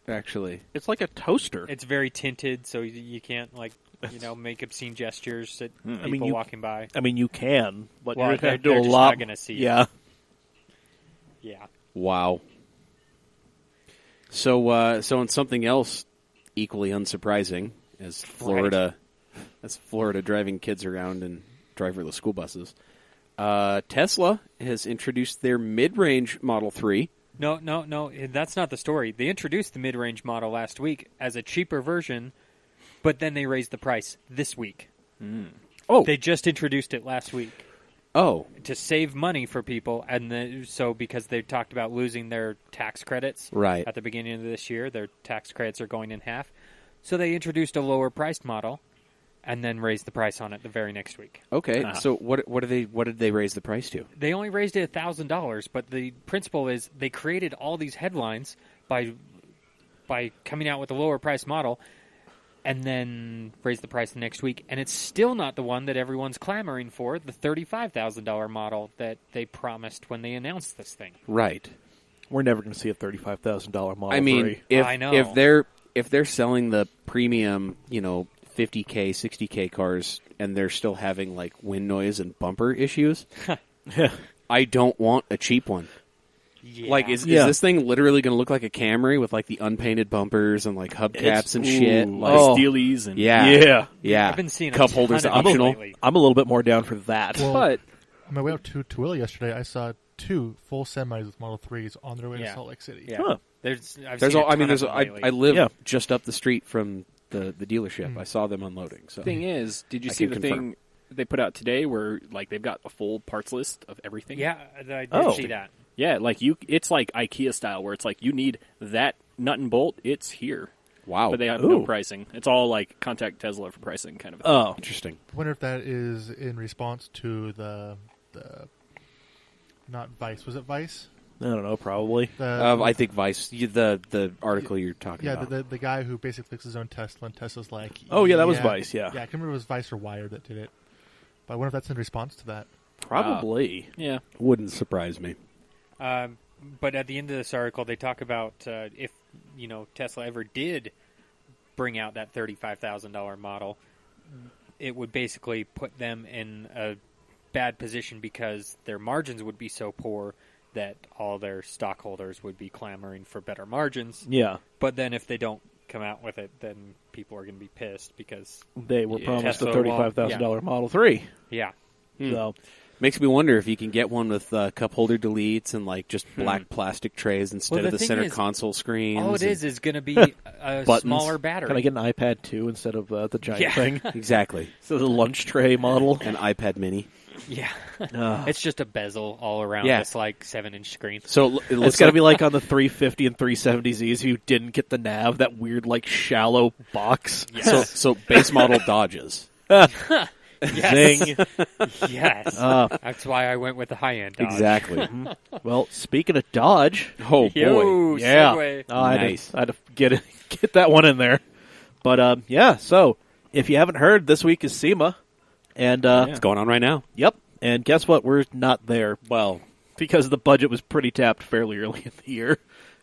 [SPEAKER 1] Actually.
[SPEAKER 2] It's like a toaster.
[SPEAKER 4] It's very tinted, so you can't like make obscene gestures at
[SPEAKER 2] I
[SPEAKER 4] people
[SPEAKER 2] mean,
[SPEAKER 4] walking by.
[SPEAKER 2] I mean, you can, but
[SPEAKER 4] Well,
[SPEAKER 2] you're going to do
[SPEAKER 4] they're
[SPEAKER 2] a
[SPEAKER 4] just
[SPEAKER 2] lot.
[SPEAKER 4] not gonna see it.
[SPEAKER 2] Yeah.
[SPEAKER 4] Yeah.
[SPEAKER 1] Wow. So in something else equally unsurprising as Florida driving kids around in driverless school buses, Tesla has introduced their mid-range Model 3.
[SPEAKER 4] No, that's not the story. They introduced the mid-range model last week as a cheaper version, but then they raised the price this week.
[SPEAKER 1] Oh.
[SPEAKER 4] They just introduced it last week.
[SPEAKER 1] Oh.
[SPEAKER 4] To save money for people, and because they talked about losing their tax credits
[SPEAKER 1] Right.
[SPEAKER 4] at the beginning of this year, their tax credits are going in half. So they introduced a lower-priced model, and then raised the price on it the very next week.
[SPEAKER 1] Okay. So what did they raise the price to?
[SPEAKER 4] They only raised it $1,000, but the principle is they created all these headlines by coming out with a lower-priced model, and then raise the price the next week, and it's still not the one that everyone's clamoring for, the $35,000 model that they promised when they announced this thing.
[SPEAKER 1] Right.
[SPEAKER 2] We're never going to see a $35,000 Model
[SPEAKER 1] I mean,
[SPEAKER 2] 3.
[SPEAKER 4] I know.
[SPEAKER 1] if they're selling the premium, $50K, $60K cars, and they're still having like wind noise and bumper issues, I don't want a cheap one.
[SPEAKER 4] Yeah.
[SPEAKER 1] Like, is this thing literally going to look like a Camry with like the unpainted bumpers and like hubcaps and shit?
[SPEAKER 5] Like steelies and
[SPEAKER 1] Yeah.
[SPEAKER 4] I've been seeing a
[SPEAKER 1] cup
[SPEAKER 4] ton
[SPEAKER 1] holders
[SPEAKER 4] of
[SPEAKER 1] optional.
[SPEAKER 4] lately.
[SPEAKER 2] I'm a little bit more down for that.
[SPEAKER 3] Well,
[SPEAKER 5] But
[SPEAKER 3] on my way out to Tooele yesterday, I saw 2 full semis with Model 3s on their way
[SPEAKER 4] Yeah.
[SPEAKER 3] to Salt Lake City.
[SPEAKER 4] Yeah.
[SPEAKER 2] Huh.
[SPEAKER 4] I've
[SPEAKER 1] There's
[SPEAKER 4] seen
[SPEAKER 1] all.
[SPEAKER 4] a ton of them lately.
[SPEAKER 1] I live
[SPEAKER 2] Yeah.
[SPEAKER 1] just up the street from the dealership. I saw them unloading. So
[SPEAKER 5] thing is, did you
[SPEAKER 1] I
[SPEAKER 5] see
[SPEAKER 1] can
[SPEAKER 5] the
[SPEAKER 1] confirm.
[SPEAKER 5] thing they put out today where like they've got a full parts list of everything?
[SPEAKER 4] Yeah, I did
[SPEAKER 2] Oh.
[SPEAKER 4] see that.
[SPEAKER 5] Yeah, like it's like IKEA style where it's like you need that nut and bolt, it's here.
[SPEAKER 1] wow,
[SPEAKER 5] But they have
[SPEAKER 2] Ooh.
[SPEAKER 5] no pricing. It's all like contact Tesla for pricing kind of thing.
[SPEAKER 2] Oh.
[SPEAKER 1] interesting.
[SPEAKER 3] I wonder if that is in response to the not Vice. Was it Vice?
[SPEAKER 2] I don't know, probably.
[SPEAKER 1] I think Vice, the article you're talking
[SPEAKER 3] Yeah,
[SPEAKER 1] about.
[SPEAKER 3] the guy who basically fixed his own Tesla, and Tesla's like...
[SPEAKER 2] Oh, yeah, that was Vice, yeah.
[SPEAKER 3] Yeah, I can't remember if it was Vice or Wired that did it. But I wonder if that's in response to that.
[SPEAKER 2] Probably.
[SPEAKER 5] Yeah.
[SPEAKER 1] Wouldn't surprise me.
[SPEAKER 4] But at the end of this article, they talk about if Tesla ever did bring out that $35,000 model, it would basically put them in a bad position because their margins would be so poor that all their stockholders would be clamoring for better margins.
[SPEAKER 2] Yeah.
[SPEAKER 4] But then if they don't come out with it, then people are going to be pissed because
[SPEAKER 2] They were promised a
[SPEAKER 4] Tesla
[SPEAKER 2] $35,000 Model 3.
[SPEAKER 4] yeah.
[SPEAKER 2] So,
[SPEAKER 1] Makes me wonder if you can get one with cup holder deletes and like just black plastic trays instead
[SPEAKER 4] Well,
[SPEAKER 1] of
[SPEAKER 4] the
[SPEAKER 1] the
[SPEAKER 4] thing
[SPEAKER 1] center
[SPEAKER 4] is,
[SPEAKER 1] console screens.
[SPEAKER 4] All it
[SPEAKER 1] and-
[SPEAKER 4] is going to be a
[SPEAKER 1] Buttons.
[SPEAKER 4] smaller battery.
[SPEAKER 2] can I get an iPad 2 instead of the giant
[SPEAKER 4] Yeah.
[SPEAKER 2] thing?
[SPEAKER 1] Exactly.
[SPEAKER 2] So the lunch tray model.
[SPEAKER 1] An iPad Mini.
[SPEAKER 4] Yeah.
[SPEAKER 2] Uh,
[SPEAKER 4] It's just a bezel all around
[SPEAKER 1] Yeah.
[SPEAKER 4] this like 7-inch screen.
[SPEAKER 1] So it
[SPEAKER 2] it's
[SPEAKER 1] looks
[SPEAKER 2] got to
[SPEAKER 1] like
[SPEAKER 2] be like on the 350 and 370Zs if you didn't get the nav, that weird, like, shallow box.
[SPEAKER 1] so base model Dodges.
[SPEAKER 4] Yes.
[SPEAKER 2] Zing.
[SPEAKER 4] Yes. That's why I went with the high-end Dodge.
[SPEAKER 1] Exactly.
[SPEAKER 2] Well, speaking of Dodge,
[SPEAKER 1] Oh boy.
[SPEAKER 4] Yo,
[SPEAKER 2] yeah,
[SPEAKER 4] segue.
[SPEAKER 1] Nice.
[SPEAKER 2] I had to get that one in there. But yeah, so if you haven't heard, this week is SEMA, and
[SPEAKER 1] It's going on right now.
[SPEAKER 2] yep, and guess what? We're not there
[SPEAKER 1] Well,
[SPEAKER 2] because the budget was pretty tapped fairly early in the year.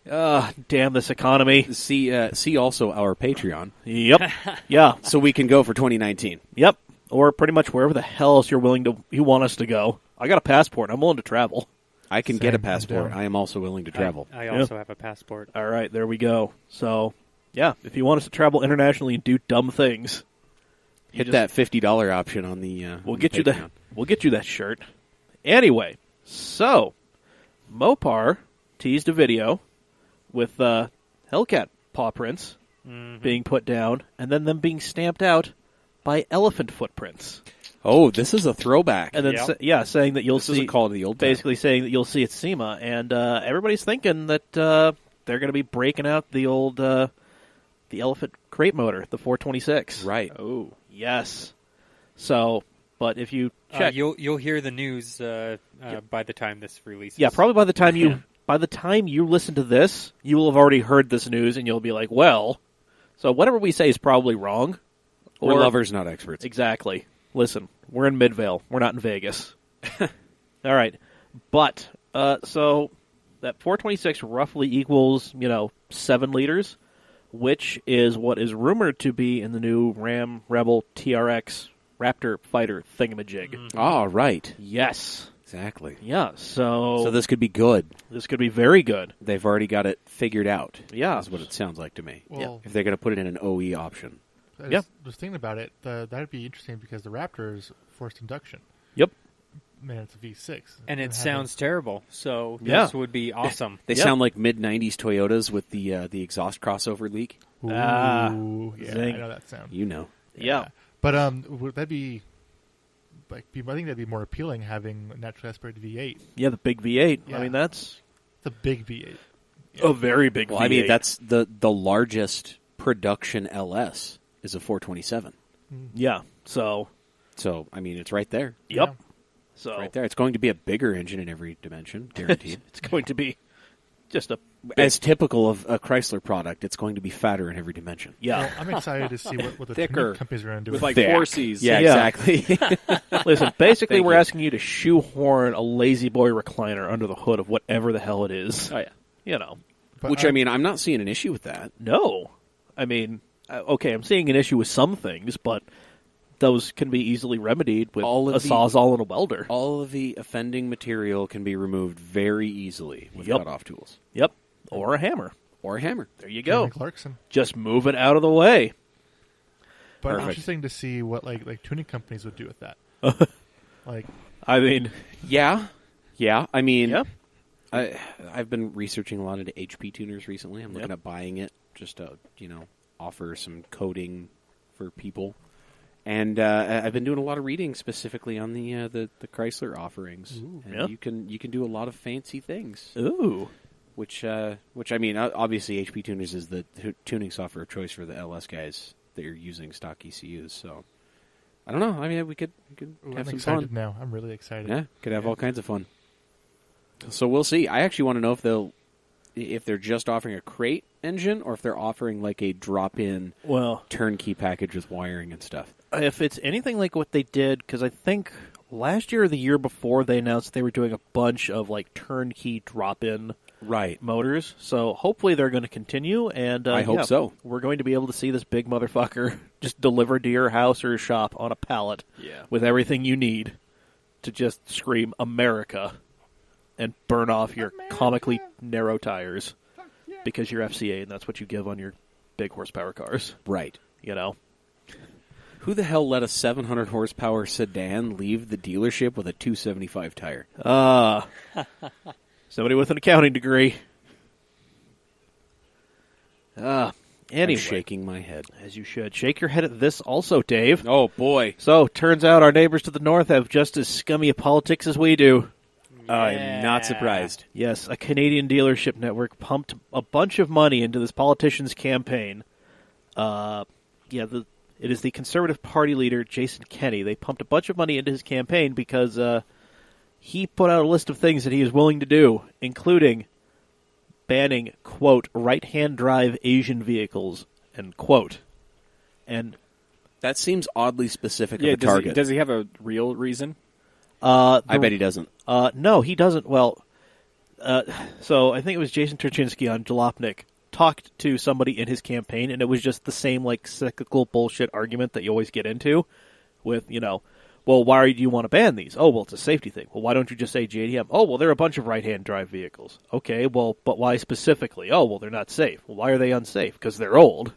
[SPEAKER 2] Damn this economy.
[SPEAKER 1] see also our Patreon,
[SPEAKER 2] Yep, yeah,
[SPEAKER 1] so we can go for 2019.
[SPEAKER 2] yep, or pretty much wherever the hell else you want us to go. I got a passport. I'm willing to travel.
[SPEAKER 1] I can
[SPEAKER 3] Same,
[SPEAKER 1] get a
[SPEAKER 3] I'm
[SPEAKER 1] passport.
[SPEAKER 3] down.
[SPEAKER 1] I am also willing to travel.
[SPEAKER 4] I also have a passport.
[SPEAKER 2] All right, there we go. So, yeah, if you want us to travel internationally and do dumb things, you
[SPEAKER 1] Hit
[SPEAKER 2] just-
[SPEAKER 1] that $50 option on the.
[SPEAKER 2] We'll
[SPEAKER 1] on
[SPEAKER 2] get
[SPEAKER 1] the
[SPEAKER 2] you
[SPEAKER 1] Patreon.
[SPEAKER 2] that. We'll get you that shirt. Anyway, so Mopar teased a video with Hellcat paw prints being put down, and then them being stamped out by elephant footprints,
[SPEAKER 1] Oh, this is a throwback.
[SPEAKER 2] and then
[SPEAKER 4] Yep.
[SPEAKER 2] saying that you'll
[SPEAKER 1] This is
[SPEAKER 2] see
[SPEAKER 1] a call to the old time.
[SPEAKER 2] basically saying that you'll see at SEMA, and everybody's thinking that they're going to be breaking out the old the elephant crate motor, the 426.
[SPEAKER 1] Right.
[SPEAKER 5] Oh.
[SPEAKER 2] Yes. So, but if you check,
[SPEAKER 4] You'll hear the news by the time this releases.
[SPEAKER 2] yeah, probably by the time you listen to this, you will have already heard this news, and you'll be like, well, so whatever we say is probably wrong.
[SPEAKER 1] We're
[SPEAKER 2] Or-
[SPEAKER 1] lovers, not experts.
[SPEAKER 2] Exactly. Listen, we're in Midvale. We're not in Vegas. All right. But, so that 426 roughly equals, 7 liters. which is what is rumored to be in the new Ram Rebel TRX Raptor fighter thingamajig.
[SPEAKER 1] Oh, right.
[SPEAKER 2] Yes.
[SPEAKER 1] Exactly.
[SPEAKER 2] Yeah,
[SPEAKER 1] So this could be good.
[SPEAKER 2] this could be very good.
[SPEAKER 1] They've already got it figured out.
[SPEAKER 2] Yeah.
[SPEAKER 1] Is what it sounds like to me.
[SPEAKER 3] Well,
[SPEAKER 1] If they're going to put it in an OE option.
[SPEAKER 2] Yeah.
[SPEAKER 3] Just thinking about it, that'd be interesting because the Raptor is forced induction.
[SPEAKER 2] Yep.
[SPEAKER 3] Man, it's a V6.
[SPEAKER 4] And it
[SPEAKER 3] having-
[SPEAKER 4] sounknow terrible. So
[SPEAKER 2] Yeah.
[SPEAKER 4] this would be awesome.
[SPEAKER 1] They
[SPEAKER 2] Yep.
[SPEAKER 1] sound like mid-90s Toyotas with the exhaust crossover leak.
[SPEAKER 3] Ooh,
[SPEAKER 2] Ah,
[SPEAKER 3] yeah,
[SPEAKER 2] zing.
[SPEAKER 3] I know that sound.
[SPEAKER 1] You know.
[SPEAKER 2] Yeah.
[SPEAKER 3] But would that be I think that'd be more appealing having a naturally aspirated V8.
[SPEAKER 2] Yeah, the big V8. I
[SPEAKER 3] Yeah.
[SPEAKER 2] mean, that's
[SPEAKER 3] It's a big V8.
[SPEAKER 2] a very big
[SPEAKER 1] Well,
[SPEAKER 2] V8.
[SPEAKER 1] I mean, that's the largest production LS is a 427.
[SPEAKER 2] Yeah, so,
[SPEAKER 1] So, I mean, it's right there.
[SPEAKER 2] yep. So,
[SPEAKER 1] Right there. It's going to be a bigger engine in every dimension, guaranteed.
[SPEAKER 2] it's going to be just a...
[SPEAKER 1] As typical of a Chrysler product, it's going to be fatter in every dimension.
[SPEAKER 2] Yeah.
[SPEAKER 3] Well, I'm excited to see what the
[SPEAKER 5] Thicker.
[SPEAKER 3] tuning companies are going to do
[SPEAKER 5] With
[SPEAKER 3] with
[SPEAKER 5] like
[SPEAKER 1] Thick.
[SPEAKER 5] 4 C's.
[SPEAKER 1] Yeah,
[SPEAKER 2] Yeah.
[SPEAKER 1] exactly.
[SPEAKER 2] Listen, basically
[SPEAKER 1] Thank
[SPEAKER 2] we're
[SPEAKER 1] you.
[SPEAKER 2] asking you to shoehorn a lazy boy recliner under the hood of whatever the hell it is.
[SPEAKER 5] Oh, yeah.
[SPEAKER 2] You know.
[SPEAKER 3] But
[SPEAKER 1] Which, I mean, I'm not seeing an issue with that.
[SPEAKER 2] No. I mean, okay, I'm seeing an issue with some things, but those can be easily remedied with
[SPEAKER 1] All of
[SPEAKER 2] a
[SPEAKER 1] the-
[SPEAKER 2] Sawzall and a welder.
[SPEAKER 1] All of the offending material can be removed very easily with
[SPEAKER 2] Yep.
[SPEAKER 1] cut-off tools.
[SPEAKER 2] Yep. Or a hammer.
[SPEAKER 1] Or a hammer.
[SPEAKER 2] There you
[SPEAKER 3] Jeremy
[SPEAKER 2] go.
[SPEAKER 3] Clarkson.
[SPEAKER 2] Just move it out of the way.
[SPEAKER 3] But
[SPEAKER 1] Perfect.
[SPEAKER 3] interesting to see what like tuning companies would do with that. Like,
[SPEAKER 2] I mean,
[SPEAKER 1] Yeah. I mean,
[SPEAKER 2] yeah.
[SPEAKER 1] I've been researching a lot into HP tuners recently. I'm looking
[SPEAKER 2] Yep.
[SPEAKER 1] at buying it just to, offer some coding for people. And I've been doing a lot of reading specifically on the Chrysler offerings.
[SPEAKER 3] Ooh.
[SPEAKER 1] And
[SPEAKER 2] Yeah.
[SPEAKER 1] you can do a lot of fancy things.
[SPEAKER 2] Ooh.
[SPEAKER 1] Which I mean, obviously HP Tuners is the tuning software of choice for the LS guys that are using stock ECUs. So I don't know. I mean, we could
[SPEAKER 3] ooh,
[SPEAKER 1] have
[SPEAKER 3] I'm
[SPEAKER 1] some
[SPEAKER 3] excited
[SPEAKER 1] fun.
[SPEAKER 3] now. I'm really excited.
[SPEAKER 1] Yeah, could have
[SPEAKER 3] Yeah.
[SPEAKER 1] all kinds of fun. So we'll see. I actually want to know if they're just offering a crate engine or if they're offering like a drop-in
[SPEAKER 2] Well,
[SPEAKER 1] turnkey package with wiring and stuff.
[SPEAKER 2] if it's anything like what they did, because I think last year or the year before they announced they were doing a bunch of like turnkey drop-in
[SPEAKER 1] Right.
[SPEAKER 2] motors, so hopefully they're going to continue, and
[SPEAKER 1] I hope so.
[SPEAKER 2] We're going to be able to see this big motherfucker just delivered to your house or your shop on a pallet
[SPEAKER 5] Yeah.
[SPEAKER 2] with everything you need to just scream America and burn off your comically narrow tires because you're FCA and that's what you give on your big horsepower cars,
[SPEAKER 1] Right.
[SPEAKER 2] you know?
[SPEAKER 1] Who the hell let a 700 horsepower sedan leave the dealership with a 275 tire?
[SPEAKER 2] Somebody with an accounting degree. Anyway,
[SPEAKER 1] I'm shaking my head.
[SPEAKER 2] as you should. Shake your head at this also, Dave.
[SPEAKER 1] Oh boy.
[SPEAKER 2] So, turns out our neighbors to the north have just as scummy a politics as we do.
[SPEAKER 1] I'm not surprised.
[SPEAKER 2] Yes, a Canadian dealership network pumped a bunch of money into this politician's campaign. It is the Conservative Party leader, Jason Kenney. They pumped a bunch of money into his campaign because he put out a list of things that he is willing to do, including banning, quote, right-hand drive Asian vehicles, end quote. And
[SPEAKER 1] That seems oddly specific
[SPEAKER 5] Yeah,
[SPEAKER 1] of a target.
[SPEAKER 5] does he have a real reason?
[SPEAKER 1] I bet he doesn't.
[SPEAKER 2] no, he doesn't. Well, so I think it was Jason Turchinsky on Jalopnik talked to somebody in his campaign, and it was just the same like cyclical bullshit argument that you always get into with, well, why do you want to ban these? Oh, well, it's a safety thing. Well, why don't you just say JDM? Oh, well, they're a bunch of right-hand drive vehicles. Okay, well, but why specifically? Oh, well, they're not safe. Well, why are they unsafe? Because they're old.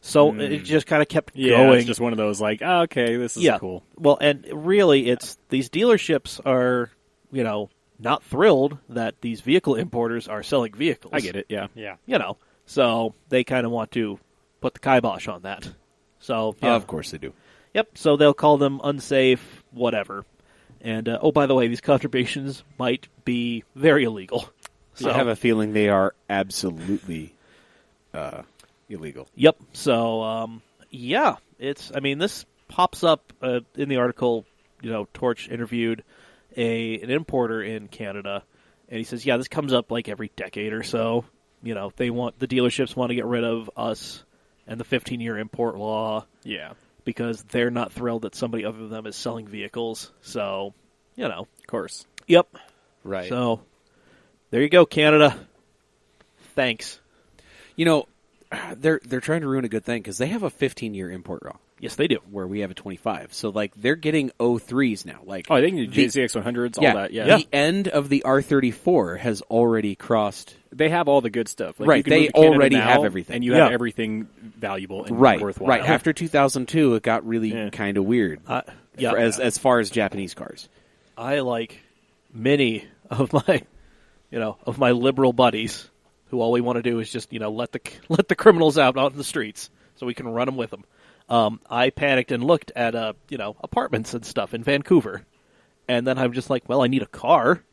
[SPEAKER 2] So it just kind of kept
[SPEAKER 5] Yeah,
[SPEAKER 2] going.
[SPEAKER 5] it's just one of those like, oh, okay, this is cool.
[SPEAKER 2] Well, and really, it's these dealerships are, not thrilled that these vehicle importers are selling vehicles.
[SPEAKER 5] I get it, yeah.
[SPEAKER 4] Yeah.
[SPEAKER 2] So they kind of want to put the kibosh on that. So, yeah.
[SPEAKER 1] Of course they do.
[SPEAKER 2] Yep, so they'll call them unsafe, whatever. And, by the way, these contributions might be very illegal. So,
[SPEAKER 1] I have a feeling they are absolutely illegal.
[SPEAKER 2] Yep. So, this pops up in the article, Torch interviewed an importer in Canada, and he says, yeah, this comes up like every decade or so. The dealerships want to get rid of us and the 15-year import law.
[SPEAKER 5] Yeah.
[SPEAKER 2] Because they're not thrilled that somebody other than them is selling vehicles. So,
[SPEAKER 5] Of course.
[SPEAKER 2] Yep.
[SPEAKER 1] Right.
[SPEAKER 2] So, there you go, Canada. Thanks.
[SPEAKER 1] they're trying to ruin a good thing because they have a 15-year import law
[SPEAKER 2] Yes, they do.
[SPEAKER 1] where we have a 25. So like they're getting 03s now. Like
[SPEAKER 5] Oh, they can do JZX 100s, all that. Yeah,
[SPEAKER 1] the end of the R34 has already crossed.
[SPEAKER 5] they have all the good stuff. Like,
[SPEAKER 1] Right,
[SPEAKER 5] you can
[SPEAKER 1] they
[SPEAKER 5] move to Canada
[SPEAKER 1] already
[SPEAKER 5] now,
[SPEAKER 1] have everything.
[SPEAKER 5] and you
[SPEAKER 2] Yeah.
[SPEAKER 5] have everything valuable and
[SPEAKER 1] Right,
[SPEAKER 5] worthwhile.
[SPEAKER 1] right. After 2002, it got really kind of weird.
[SPEAKER 2] Yeah.
[SPEAKER 1] as far as Japanese cars.
[SPEAKER 2] I like many of my, of my liberal buddies who all we want to do is just, let the criminals out in the streets so we can run them with them. I panicked and looked at, apartments and stuff in Vancouver. And then I'm just like, well, I need a car.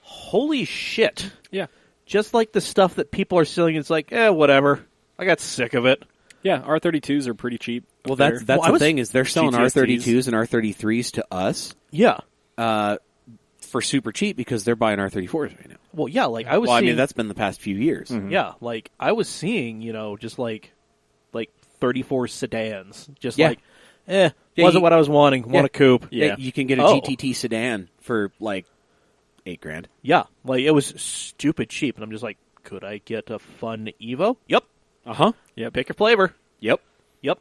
[SPEAKER 2] Holy shit.
[SPEAKER 5] Yeah,
[SPEAKER 2] Just like the stuff that people are selling, it's like, whatever. I got sick of it.
[SPEAKER 5] yeah. R32s are pretty cheap.
[SPEAKER 1] Well,
[SPEAKER 5] up
[SPEAKER 1] that's
[SPEAKER 5] there.
[SPEAKER 1] the thing is they're selling
[SPEAKER 5] GTSTs.
[SPEAKER 1] R32s and R33s to us
[SPEAKER 2] Yeah.
[SPEAKER 1] for super cheap because they're buying R34s right now.
[SPEAKER 2] Well, yeah, like I was
[SPEAKER 1] Well, I
[SPEAKER 2] seeing...
[SPEAKER 1] mean, that's been the past few years.
[SPEAKER 2] Yeah, like I was seeing, just like 34 sedans. Just
[SPEAKER 1] Yeah.
[SPEAKER 2] like,
[SPEAKER 1] Yeah,
[SPEAKER 2] wasn't what I was wanting. Want a coupe.
[SPEAKER 5] Yeah.
[SPEAKER 1] You can get a
[SPEAKER 2] Oh.
[SPEAKER 1] GTT sedan for like $8,000.
[SPEAKER 2] Yeah, like it was stupid cheap. And I'm just like, could I get a fun Evo? Yep.
[SPEAKER 1] Uh-huh.
[SPEAKER 2] Yeah, pick your flavor.
[SPEAKER 1] Yep.
[SPEAKER 2] Yep.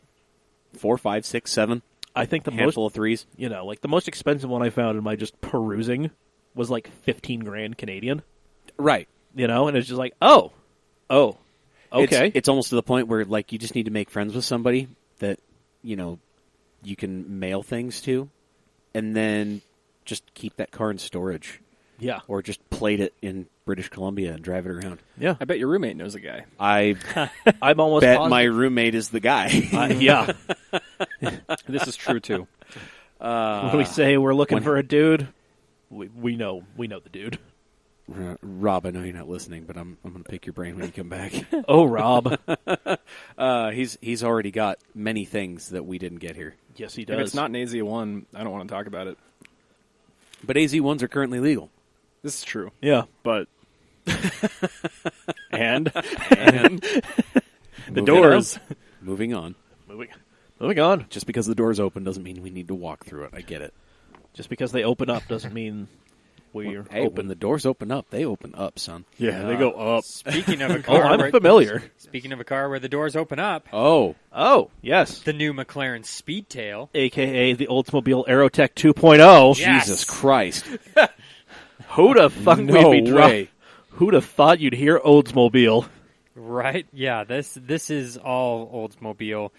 [SPEAKER 1] 4, 5, 6, 7.
[SPEAKER 2] I think the
[SPEAKER 1] Handful of threes.
[SPEAKER 2] like the most expensive one I found in my just perusing was like 15 grand Canadian.
[SPEAKER 1] Right.
[SPEAKER 2] And it's just like, oh, okay.
[SPEAKER 1] It's almost to the point where like you just need to make friends with somebody that, you can mail things to and then just keep that car in storage
[SPEAKER 2] yeah.
[SPEAKER 1] or just plate it in British Columbia and drive it around.
[SPEAKER 2] Yeah.
[SPEAKER 5] I bet your roommate knows a guy.
[SPEAKER 1] I
[SPEAKER 2] I'm almost
[SPEAKER 1] bet
[SPEAKER 2] positive.
[SPEAKER 1] my roommate is the guy.
[SPEAKER 2] Yeah.
[SPEAKER 5] This is true too.
[SPEAKER 2] When we say we're looking for a dude, we know the dude.
[SPEAKER 1] Rob, I know you're not listening, but I'm going to pick your brain when you come back.
[SPEAKER 2] Oh, Rob.
[SPEAKER 1] He's already got many things that we didn't get here.
[SPEAKER 2] Yes, he
[SPEAKER 5] If
[SPEAKER 2] does.
[SPEAKER 5] it's not an AZ1, I don't want to talk about it.
[SPEAKER 1] But AZ1s are currently legal.
[SPEAKER 5] This is true,
[SPEAKER 2] Yeah.
[SPEAKER 5] but and
[SPEAKER 2] The
[SPEAKER 1] Moving
[SPEAKER 2] doors.
[SPEAKER 1] on. Moving on.
[SPEAKER 2] Moving on.
[SPEAKER 1] Just because the door's open doesn't mean we need to walk through it. I get it.
[SPEAKER 2] Just because they open up doesn't mean we're
[SPEAKER 1] Hey,
[SPEAKER 2] open.
[SPEAKER 1] when the doors open up, they open up, son.
[SPEAKER 5] yeah, they go up.
[SPEAKER 4] Speaking of a
[SPEAKER 2] Oh,
[SPEAKER 4] car,
[SPEAKER 2] I'm familiar.
[SPEAKER 4] Speaking of a car where the doors open up,
[SPEAKER 1] Oh,
[SPEAKER 2] Oh, yes.
[SPEAKER 4] the new McLaren Speedtail.
[SPEAKER 2] AKA the Oldsmobile Aerotech 2.0.
[SPEAKER 4] Yeah. Yes.
[SPEAKER 1] Jesus Christ.
[SPEAKER 2] Who'd have thought
[SPEAKER 1] No
[SPEAKER 2] we'd be
[SPEAKER 1] way.
[SPEAKER 2] Who'd have thought you'd hear Oldsmobile?
[SPEAKER 4] Right? Yeah, this is all Oldsmobile,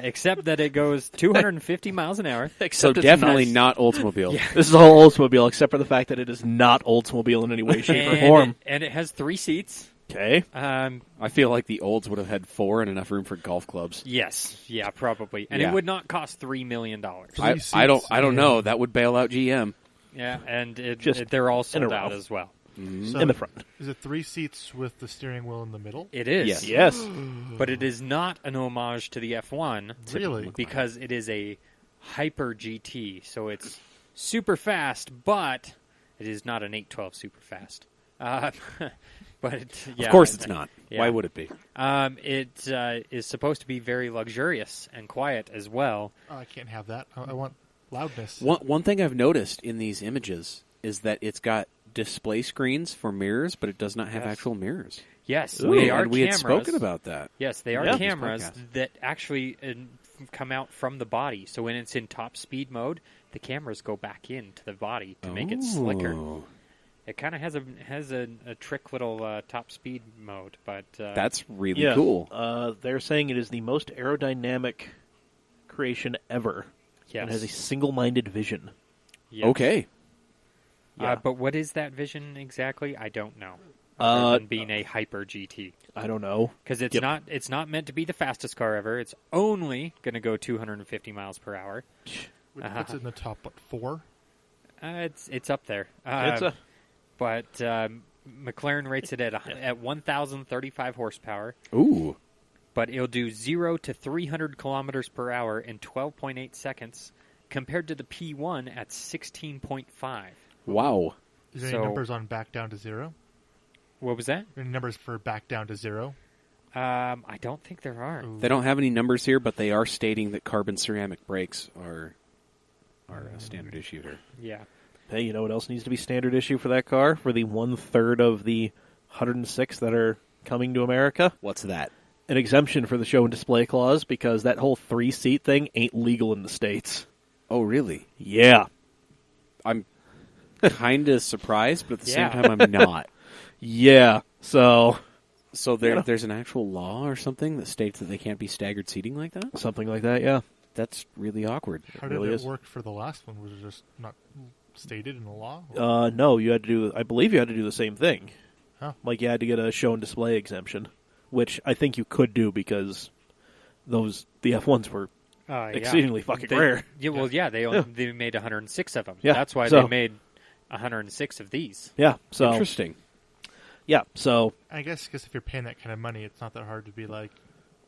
[SPEAKER 4] except that it goes 250 miles an hour.
[SPEAKER 1] So
[SPEAKER 2] Except it's
[SPEAKER 1] definitely
[SPEAKER 2] not.
[SPEAKER 1] not Oldsmobile.
[SPEAKER 2] This is all Oldsmobile, except for the fact that it is not Oldsmobile in any way, shape, or form.
[SPEAKER 4] And it has 3 seats.
[SPEAKER 2] Okay.
[SPEAKER 1] I feel like the Olds would have had 4 and enough room for golf clubs.
[SPEAKER 4] Yes, yeah, probably, and
[SPEAKER 1] Yeah.
[SPEAKER 4] it would not cost $3 million.
[SPEAKER 1] I don't know. That would bail out GM.
[SPEAKER 4] Yeah, and
[SPEAKER 2] Just
[SPEAKER 4] they're all
[SPEAKER 2] in a
[SPEAKER 4] sold out
[SPEAKER 2] row.
[SPEAKER 4] as well.
[SPEAKER 3] So
[SPEAKER 2] In the front.
[SPEAKER 3] Is it 3 seats with the steering wheel in the middle?
[SPEAKER 4] It is,
[SPEAKER 1] Yes.
[SPEAKER 2] Yes.
[SPEAKER 4] but it is not an homage to the F1
[SPEAKER 3] Really?
[SPEAKER 4] because it is a Hyper GT, so it's super fast, but it is not an 812 super fast. But yeah,
[SPEAKER 1] Of course it's not.
[SPEAKER 4] Yeah.
[SPEAKER 1] Why would it be?
[SPEAKER 4] It is supposed to be very luxurious and quiet as well.
[SPEAKER 3] Oh, I can't have that. I want loudness.
[SPEAKER 1] One thing I've noticed in these images is that it's got display screens for mirrors, but it does not have
[SPEAKER 4] Yes.
[SPEAKER 1] actual mirrors.
[SPEAKER 4] Yes,
[SPEAKER 2] Ooh.
[SPEAKER 4] they are
[SPEAKER 1] and we
[SPEAKER 4] cameras.
[SPEAKER 1] had spoken about that.
[SPEAKER 4] Yes, they are
[SPEAKER 2] Yeah.
[SPEAKER 4] cameras
[SPEAKER 1] This podcast.
[SPEAKER 4] that actually come out from the body. So when it's in top speed mode, the cameras go back into the body to make it slicker.
[SPEAKER 1] Oh.
[SPEAKER 4] It kind of has a trick little top speed mode, but
[SPEAKER 1] That's really
[SPEAKER 2] Yeah.
[SPEAKER 1] cool.
[SPEAKER 2] They're saying it is the most aerodynamic creation ever.
[SPEAKER 4] yes.
[SPEAKER 2] And has a single-minded vision.
[SPEAKER 4] Yes.
[SPEAKER 1] Okay.
[SPEAKER 2] Yeah.
[SPEAKER 4] But what is that vision exactly? I don't know.
[SPEAKER 2] Uh,
[SPEAKER 4] Other than being a Hyper GT,
[SPEAKER 2] I don't know.
[SPEAKER 4] because it's
[SPEAKER 2] Yep.
[SPEAKER 4] not meant to be the fastest car ever. It's only going to go 250 miles per hour.
[SPEAKER 3] What's in the top, 4?
[SPEAKER 4] It's up there. But McLaren rates it at 1,035 horsepower.
[SPEAKER 1] Ooh.
[SPEAKER 4] But it'll do 0 to 300 kilometers per hour in 12.8 seconds, compared to the P1 at 16.5.
[SPEAKER 1] Wow.
[SPEAKER 3] Is there
[SPEAKER 4] So-
[SPEAKER 3] any numbers on back down to 0?
[SPEAKER 4] What was that?
[SPEAKER 3] Any numbers for back down to 0?
[SPEAKER 4] I don't think there are.
[SPEAKER 3] Ooh.
[SPEAKER 1] They don't have any numbers here, but they are stating that carbon ceramic brakes are a standard issue here.
[SPEAKER 4] Yeah.
[SPEAKER 2] Hey, you know what else needs to be standard issue for that car? For the 1/3 of the 106 that are coming to America.
[SPEAKER 1] What's that?
[SPEAKER 2] An exemption for the show and display clause because that whole 3-seat thing ain't legal in the States.
[SPEAKER 1] Oh, really?
[SPEAKER 2] Yeah.
[SPEAKER 1] I'm kind of surprised, but at the
[SPEAKER 4] Yeah.
[SPEAKER 1] same time, I'm not.
[SPEAKER 2] Yeah. So
[SPEAKER 1] There's an actual law or something that states that they can't be staggered seating like that?
[SPEAKER 2] something like that, yeah.
[SPEAKER 1] That's really awkward.
[SPEAKER 3] How
[SPEAKER 2] really
[SPEAKER 3] did it
[SPEAKER 2] is.
[SPEAKER 3] work for the last one? Was it just not stated in the law? Or-
[SPEAKER 2] No, you had to do. I believe you had to do the same thing.
[SPEAKER 3] Huh.
[SPEAKER 2] Like you had to get a show and display exemption, which I think you could do because the F1s were exceedingly fucking rare.
[SPEAKER 4] Yeah, well, yeah, they made 106 of them.
[SPEAKER 2] Yeah,
[SPEAKER 4] That's why
[SPEAKER 2] so-
[SPEAKER 4] they made 106 of these.
[SPEAKER 2] Yeah. So
[SPEAKER 1] Interesting.
[SPEAKER 2] yeah. So
[SPEAKER 3] I guess because if you're paying that kind of money, it's not that hard to be like,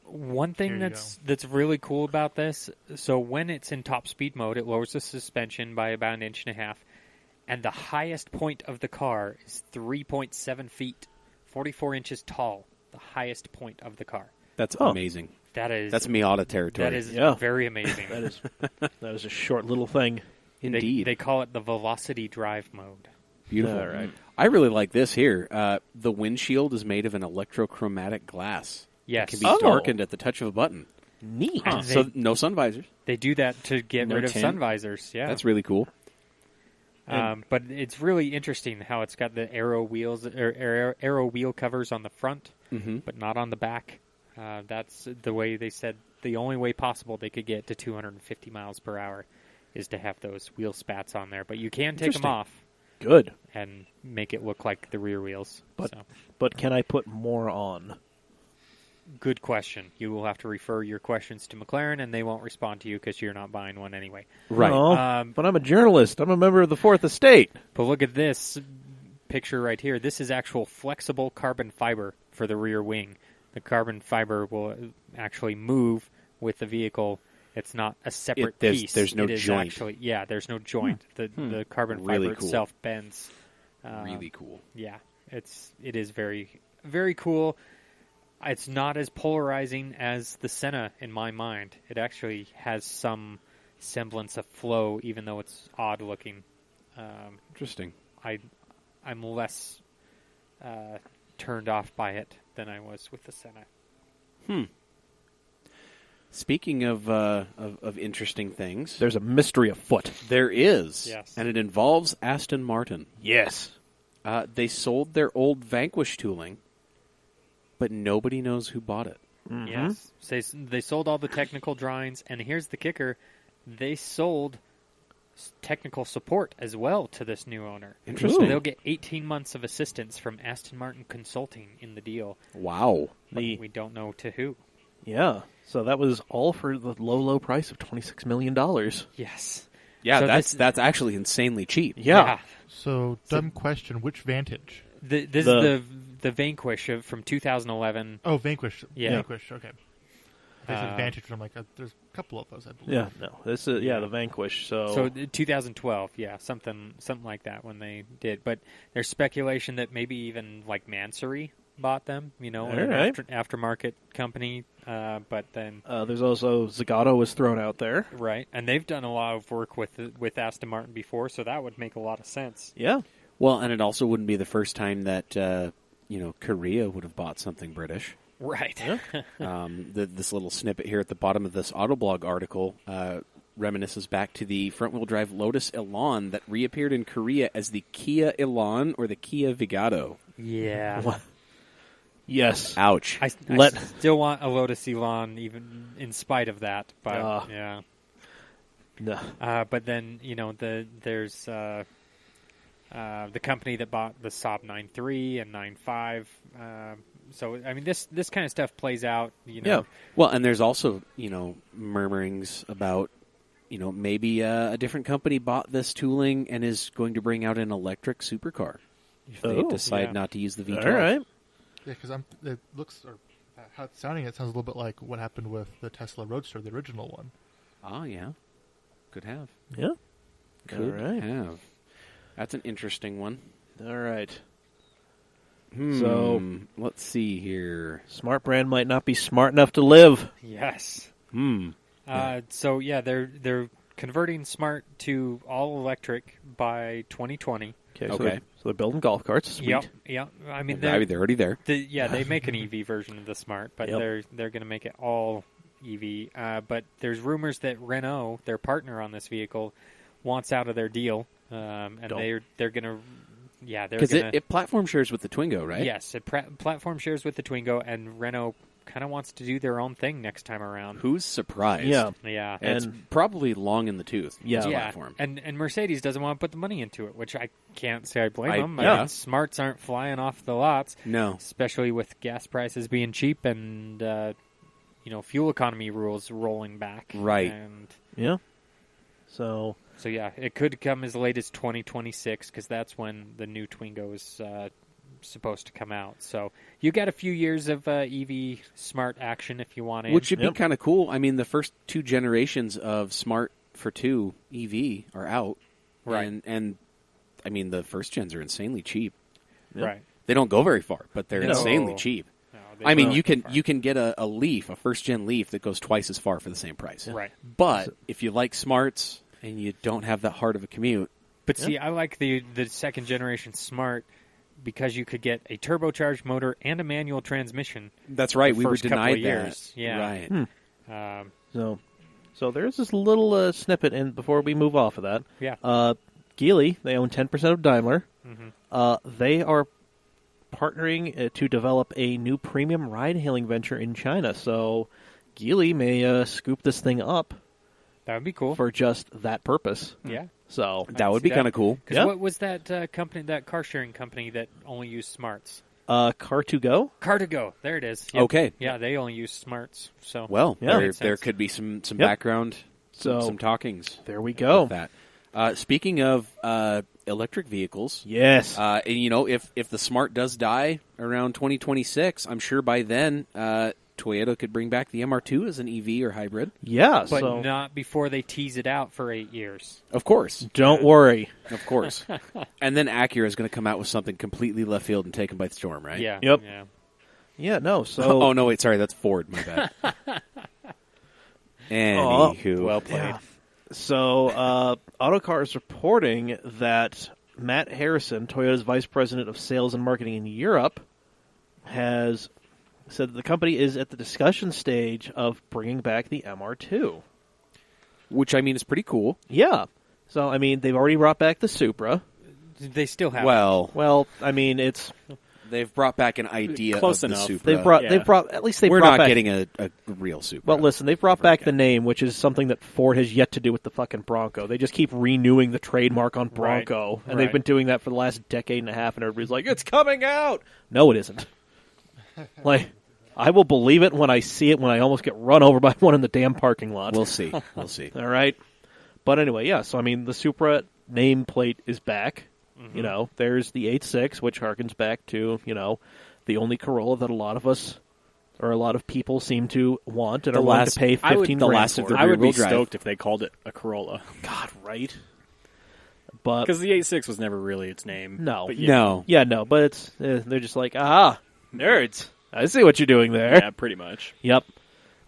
[SPEAKER 4] One
[SPEAKER 3] Here
[SPEAKER 4] thing
[SPEAKER 3] you
[SPEAKER 4] that's really cool about this, so when it's in top speed mode, it lowers the suspension by about 1.5 inches, and the highest point of the car is 3.7 feet, 44 inches tall. The highest point of the car.
[SPEAKER 1] That's
[SPEAKER 2] Huh.
[SPEAKER 1] amazing.
[SPEAKER 4] That's
[SPEAKER 1] That's Miata territory.
[SPEAKER 4] that is
[SPEAKER 2] Yeah.
[SPEAKER 4] very amazing.
[SPEAKER 2] that is a short little thing.
[SPEAKER 1] Indeed.
[SPEAKER 4] They call it the velocity drive mode.
[SPEAKER 1] Beautiful.
[SPEAKER 2] All right.
[SPEAKER 1] I really like this here. The windshield is made of an electrochromatic glass.
[SPEAKER 4] Yes.
[SPEAKER 1] It can be
[SPEAKER 2] Oh.
[SPEAKER 1] darkened at the touch of a button.
[SPEAKER 2] Neat.
[SPEAKER 4] Huh.
[SPEAKER 1] So no sun visors.
[SPEAKER 4] They do that to get
[SPEAKER 5] No
[SPEAKER 4] rid of
[SPEAKER 5] tint.
[SPEAKER 4] sun visors. Yeah.
[SPEAKER 1] That's really cool.
[SPEAKER 4] But it's really interesting how it's got the arrow wheels or arrow wheel covers on the front,
[SPEAKER 1] Mm-hmm.
[SPEAKER 4] but not on the back. That's the way they said the only way possible they could get to 250 miles per hour is to have those wheel spats on there. But you can take them
[SPEAKER 1] Interesting.
[SPEAKER 4] off
[SPEAKER 2] Good.
[SPEAKER 4] and make it look like the rear wheels.
[SPEAKER 2] But-
[SPEAKER 4] So,
[SPEAKER 2] But can I put more on?
[SPEAKER 4] good question. You will have to refer your questions to McLaren, and they won't respond to you because you're not buying one anyway.
[SPEAKER 1] Right.
[SPEAKER 2] No, but I'm a journalist. I'm a member of the Fourth Estate.
[SPEAKER 4] But look at this picture right here. This is actual flexible carbon fiber for the rear wing. The carbon fiber will actually move with the vehicle. It's not a separate piece.
[SPEAKER 1] there's no
[SPEAKER 4] It is
[SPEAKER 1] joint.
[SPEAKER 4] Actually, yeah, there's no joint. The carbon
[SPEAKER 1] Really
[SPEAKER 4] fiber
[SPEAKER 1] cool.
[SPEAKER 4] itself bends.
[SPEAKER 1] Really cool.
[SPEAKER 4] Yeah, it is very, very cool. It's not as polarizing as the Senna in my mind. It actually has some semblance of flow, even though it's odd looking.
[SPEAKER 1] Interesting.
[SPEAKER 4] I'm less turned off by it than I was with the Senna.
[SPEAKER 1] Speaking of interesting things,
[SPEAKER 2] There's a mystery afoot.
[SPEAKER 1] there is,
[SPEAKER 4] Yes.
[SPEAKER 1] and it involves Aston Martin.
[SPEAKER 2] Yes.
[SPEAKER 1] They sold their old Vanquish tooling, but nobody knows who bought it.
[SPEAKER 4] Yes, they sold all the technical drawings, and here's the kicker: they sold technical support as well to this new owner.
[SPEAKER 1] Interesting.
[SPEAKER 4] So they'll get 18 months of assistance from Aston Martin Consulting in the deal.
[SPEAKER 1] Wow.
[SPEAKER 4] But
[SPEAKER 2] The-
[SPEAKER 4] we don't know to who.
[SPEAKER 2] Yeah. So that was all for the low price of $26 million.
[SPEAKER 4] Yes.
[SPEAKER 1] Yeah,
[SPEAKER 4] So
[SPEAKER 1] that's actually insanely cheap.
[SPEAKER 2] Yeah.
[SPEAKER 3] so dumb question, which Vantage?
[SPEAKER 4] This is the Vanquish from 2011.
[SPEAKER 3] Oh, Vanquish.
[SPEAKER 4] Yeah.
[SPEAKER 3] Vanquish, okay. If I said Vantage, I'm like, there's a couple of those, I believe.
[SPEAKER 2] Yeah. No. This is the Vanquish.
[SPEAKER 4] So 2012, yeah, something like that when they did. But there's speculation that maybe even like Mansory bought them, an
[SPEAKER 2] All right.
[SPEAKER 4] aftermarket company. But then
[SPEAKER 2] there's also Zagato was thrown out there.
[SPEAKER 4] right, and they've done a lot of work with Aston Martin before, so that would make a lot of sense.
[SPEAKER 2] Yeah.
[SPEAKER 1] Well, and it also wouldn't be the first time that Korea would have bought something British.
[SPEAKER 4] Right.
[SPEAKER 1] This little snippet here at the bottom of this Autoblog article reminisces back to the front-wheel drive Lotus Elan that reappeared in Korea as the Kia Elan or the Kia Vigado.
[SPEAKER 4] Yeah.
[SPEAKER 2] Yes.
[SPEAKER 1] Ouch.
[SPEAKER 4] I
[SPEAKER 2] Let-
[SPEAKER 4] still want a Lotus Elan, even in spite of that. But yeah.
[SPEAKER 2] No.
[SPEAKER 4] But then there's the company that bought the Saab 9.3 and 9.5. So I mean, this kind of stuff plays out.
[SPEAKER 2] Yeah.
[SPEAKER 1] Well, and there's also, murmurings about, maybe a different company bought this tooling and is going to bring out an electric supercar if they decide
[SPEAKER 4] yeah.
[SPEAKER 1] not to use the V12.
[SPEAKER 2] All right.
[SPEAKER 3] Yeah, because it looks, or how it's sounding, it sounds a little bit like what happened with the Tesla Roadster, the original one.
[SPEAKER 1] Oh, yeah. Could have.
[SPEAKER 2] Yeah.
[SPEAKER 1] Could
[SPEAKER 2] All right.
[SPEAKER 1] have. That's an interesting one.
[SPEAKER 2] All right.
[SPEAKER 1] So, let's see here.
[SPEAKER 2] Smart brand might not be smart enough to live.
[SPEAKER 4] Yes. So yeah, they're converting Smart to all electric by 2020.
[SPEAKER 2] Okay.
[SPEAKER 1] Okay.
[SPEAKER 2] So they're building golf carts. Sweet.
[SPEAKER 4] Yep. I mean,
[SPEAKER 1] They're already there.
[SPEAKER 4] they make an EV version of the Smart, but
[SPEAKER 2] Yep.
[SPEAKER 4] they're going to make it all EV. But there's rumors that Renault, their partner on this vehicle, wants out of their deal, and they're going to, they're
[SPEAKER 1] Because
[SPEAKER 4] going to.
[SPEAKER 1] it platform shares with the Twingo, right?
[SPEAKER 4] Yes, it platform shares with the Twingo, and Renault kind of wants to do their own thing next time around.
[SPEAKER 1] Who's surprised?
[SPEAKER 2] Yeah.
[SPEAKER 4] Yeah.
[SPEAKER 1] It's
[SPEAKER 2] And-
[SPEAKER 1] probably long in the tooth.
[SPEAKER 2] Yeah.
[SPEAKER 1] this
[SPEAKER 4] Yeah,
[SPEAKER 1] platform.
[SPEAKER 4] and Mercedes doesn't want to put the money into it, which I can't say I blame them.
[SPEAKER 1] yeah.
[SPEAKER 4] I mean, Smarts aren't flying off the lots,
[SPEAKER 1] No.
[SPEAKER 4] especially with gas prices being cheap and fuel economy rules rolling back.
[SPEAKER 1] Right.
[SPEAKER 4] And
[SPEAKER 2] Yeah. So
[SPEAKER 4] so it could come as late as 2026 because that's when the new Twingo is supposed to come out. So you got a few years of EV Smart action if you want it.
[SPEAKER 1] Which should be
[SPEAKER 2] Yep.
[SPEAKER 1] kind of cool. I mean, the first 2 generations of Smart for 2 EV are out.
[SPEAKER 4] Right.
[SPEAKER 1] And I mean, the first gens are insanely cheap.
[SPEAKER 4] right.
[SPEAKER 1] They don't go very far, but they're
[SPEAKER 4] No.
[SPEAKER 1] insanely cheap.
[SPEAKER 4] No, they
[SPEAKER 1] I mean,
[SPEAKER 4] don't
[SPEAKER 1] you
[SPEAKER 4] go far.
[SPEAKER 1] can get a Leaf, a first-gen Leaf that goes twice as far for the same price.
[SPEAKER 4] Right.
[SPEAKER 1] But if you like Smarts and you don't have that hard of a commute,
[SPEAKER 4] But see, I like the second generation Smart because you could get a turbocharged motor and a manual transmission.
[SPEAKER 1] that's right.
[SPEAKER 4] The
[SPEAKER 1] We were
[SPEAKER 4] first couple
[SPEAKER 1] denied
[SPEAKER 4] of
[SPEAKER 1] that.
[SPEAKER 4] years. Yeah.
[SPEAKER 1] Right.
[SPEAKER 2] so there's this little snippet, and before we move off of that,
[SPEAKER 4] Yeah.
[SPEAKER 2] Geely, they own 10% of Daimler.
[SPEAKER 4] Mm-hmm.
[SPEAKER 2] They are partnering to develop a new premium ride-hailing venture in China. So Geely may scoop this thing up
[SPEAKER 4] That would be cool.
[SPEAKER 2] for just that purpose.
[SPEAKER 4] Yeah.
[SPEAKER 2] So
[SPEAKER 1] That would
[SPEAKER 4] see
[SPEAKER 1] be
[SPEAKER 4] that.
[SPEAKER 1] kind of cool.
[SPEAKER 4] Because
[SPEAKER 2] Yeah.
[SPEAKER 4] what was that company, that car sharing company that only used Smarts?
[SPEAKER 2] Car2Go.
[SPEAKER 4] Car2Go. There it is. Yep.
[SPEAKER 1] Okay.
[SPEAKER 4] Yeah, they only use Smarts. So
[SPEAKER 1] Well,
[SPEAKER 2] Yeah.
[SPEAKER 1] there
[SPEAKER 4] Makes sense.
[SPEAKER 1] could be some
[SPEAKER 2] Yep.
[SPEAKER 1] background,
[SPEAKER 2] So
[SPEAKER 1] some talkings.
[SPEAKER 2] there we go.
[SPEAKER 1] With that. Speaking of electric vehicles,
[SPEAKER 2] Yes.
[SPEAKER 1] and if the Smart does die around 2026, I'm sure by then Toyota could bring back the MR2 as an EV or hybrid.
[SPEAKER 2] yeah.
[SPEAKER 4] but
[SPEAKER 2] so
[SPEAKER 4] not before they tease it out for 8 years.
[SPEAKER 1] Of course,
[SPEAKER 2] don't worry.
[SPEAKER 1] of course. And then Acura is going to come out with something completely left field and take them by the storm, right?
[SPEAKER 4] Yeah.
[SPEAKER 2] Yep.
[SPEAKER 4] Yeah.
[SPEAKER 2] Yeah. No. So
[SPEAKER 1] Oh no, wait, sorry, that's Ford. My bad. Anywho,
[SPEAKER 4] Well played.
[SPEAKER 2] Yeah. So, Autocar is reporting that Matt Harrison, Toyota's vice president of sales and marketing in Europe, has said that the company is at the discussion stage of bringing back the MR2.
[SPEAKER 1] which I mean is pretty cool.
[SPEAKER 2] Yeah. So, I mean, they've already brought back the Supra.
[SPEAKER 4] They still have.
[SPEAKER 2] Well, I mean, it's
[SPEAKER 1] they've brought back an idea
[SPEAKER 5] Close
[SPEAKER 1] of the
[SPEAKER 5] enough.
[SPEAKER 1] Supra.
[SPEAKER 2] they've brought at least they've
[SPEAKER 1] We're
[SPEAKER 2] brought
[SPEAKER 1] not
[SPEAKER 2] back,
[SPEAKER 1] getting a real Supra.
[SPEAKER 2] Well, listen, they've brought
[SPEAKER 1] ever
[SPEAKER 2] back the
[SPEAKER 1] again.
[SPEAKER 2] name, which is something that Ford has yet to do with the fucking Bronco. They just keep renewing the trademark on Bronco, and they've
[SPEAKER 4] right.
[SPEAKER 2] been doing that for the last decade and a half, and everybody's like, it's coming out! No, it isn't. Like, I will believe it when I see it, when I almost get run over by one in the damn parking lot.
[SPEAKER 1] We'll see. We'll see.
[SPEAKER 2] All right? But anyway, yeah, so I mean, the Supra nameplate is back.
[SPEAKER 4] Mm-hmm.
[SPEAKER 2] You know, there's the 8.6, which harkens back to, the only Corolla that a lot of us, or a lot of people seem to want and
[SPEAKER 1] The
[SPEAKER 2] are willing
[SPEAKER 1] last-
[SPEAKER 2] to pay
[SPEAKER 5] I would-
[SPEAKER 2] 15
[SPEAKER 1] the
[SPEAKER 2] grand
[SPEAKER 1] last of
[SPEAKER 2] for.
[SPEAKER 1] the
[SPEAKER 5] I would be
[SPEAKER 1] rear-wheel drive.
[SPEAKER 5] stoked if they called it a Corolla.
[SPEAKER 2] God, right? But
[SPEAKER 5] Because the 8.6 was never really its name.
[SPEAKER 2] No.
[SPEAKER 5] But yeah,
[SPEAKER 1] No.
[SPEAKER 2] yeah, no, but it's they're just like, aha, nerds. I see what you're doing there.
[SPEAKER 5] Yeah, pretty much.
[SPEAKER 2] Yep.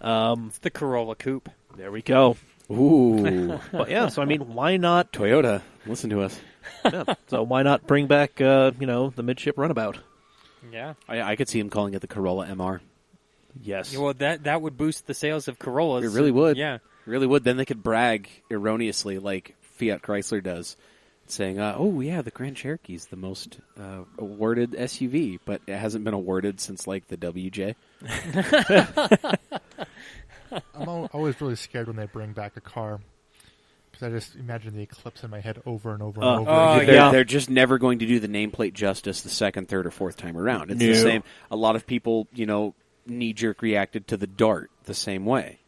[SPEAKER 4] It's the Corolla Coupe.
[SPEAKER 2] There we go.
[SPEAKER 1] Ooh.
[SPEAKER 2] But yeah, so I mean, why not?
[SPEAKER 1] Toyota, listen to us.
[SPEAKER 2] Yeah, so why not bring back, the midship runabout?
[SPEAKER 4] Yeah.
[SPEAKER 1] I could see him calling it the Corolla MR.
[SPEAKER 2] Yes.
[SPEAKER 4] Well, that would boost the sales of Corollas.
[SPEAKER 1] It really would.
[SPEAKER 4] Yeah.
[SPEAKER 1] Really would. Then they could brag erroneously like Fiat Chrysler does, saying, oh, yeah, the Grand Cherokee's the most awarded SUV, but it hasn't been awarded since, like, the WJ.
[SPEAKER 3] I'm always really scared when they bring back a car because I just imagine the Eclipse in my head over and over and over
[SPEAKER 4] Oh,
[SPEAKER 3] again.
[SPEAKER 2] yeah.
[SPEAKER 1] They're just never going to do the nameplate justice the second, third, or fourth time around. It's the
[SPEAKER 2] No.
[SPEAKER 1] same. A lot of people, knee-jerk reacted to the Dart the same way,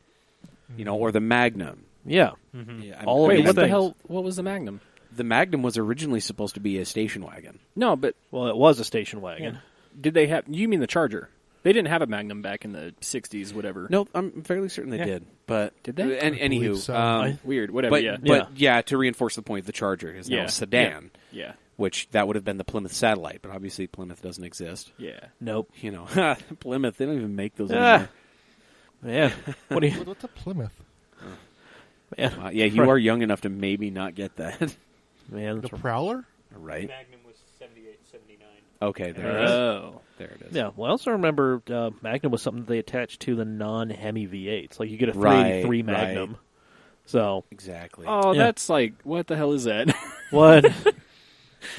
[SPEAKER 1] or the Magnum.
[SPEAKER 2] Yeah.
[SPEAKER 1] Yeah,
[SPEAKER 2] All of
[SPEAKER 5] Wait,
[SPEAKER 2] these
[SPEAKER 5] what the
[SPEAKER 2] things.
[SPEAKER 5] hell? What was the Magnum?
[SPEAKER 1] The Magnum was originally supposed to be a station wagon.
[SPEAKER 5] No, but
[SPEAKER 2] Well, it was a station wagon.
[SPEAKER 5] did they have? You mean the Charger? They didn't have a Magnum back in the 60s, whatever.
[SPEAKER 1] No, I'm fairly certain they
[SPEAKER 4] Yeah.
[SPEAKER 1] did. But
[SPEAKER 5] Did they?
[SPEAKER 1] Anywho,
[SPEAKER 3] believe so.
[SPEAKER 5] Weird. Whatever.
[SPEAKER 1] but
[SPEAKER 5] yeah.
[SPEAKER 1] but yeah, to reinforce the point, the Charger is now
[SPEAKER 5] Yeah.
[SPEAKER 1] a sedan,
[SPEAKER 5] Yeah.
[SPEAKER 1] which that would have been the Plymouth Satellite, but obviously Plymouth doesn't exist.
[SPEAKER 5] Yeah.
[SPEAKER 2] Nope.
[SPEAKER 1] Plymouth, they don't even make those
[SPEAKER 2] Ah.
[SPEAKER 1] anymore.
[SPEAKER 2] Man. What do you...
[SPEAKER 3] What's a Plymouth?
[SPEAKER 2] Man.
[SPEAKER 1] Yeah, you are young enough to maybe not get that.
[SPEAKER 2] Man,
[SPEAKER 3] The
[SPEAKER 2] that's
[SPEAKER 3] Prowler?
[SPEAKER 1] Right.
[SPEAKER 4] Magnum was 78, 79.
[SPEAKER 1] Okay, there it is.
[SPEAKER 2] Oh.
[SPEAKER 1] There it is.
[SPEAKER 2] Yeah, well, I also remember Magnum was something they attached to the non-Hemi V8s. Like, you get a 383
[SPEAKER 1] Right,
[SPEAKER 2] Magnum.
[SPEAKER 1] right.
[SPEAKER 2] So,
[SPEAKER 1] Exactly.
[SPEAKER 5] Oh,
[SPEAKER 2] Yeah.
[SPEAKER 5] that's like, what the hell is that?
[SPEAKER 2] what?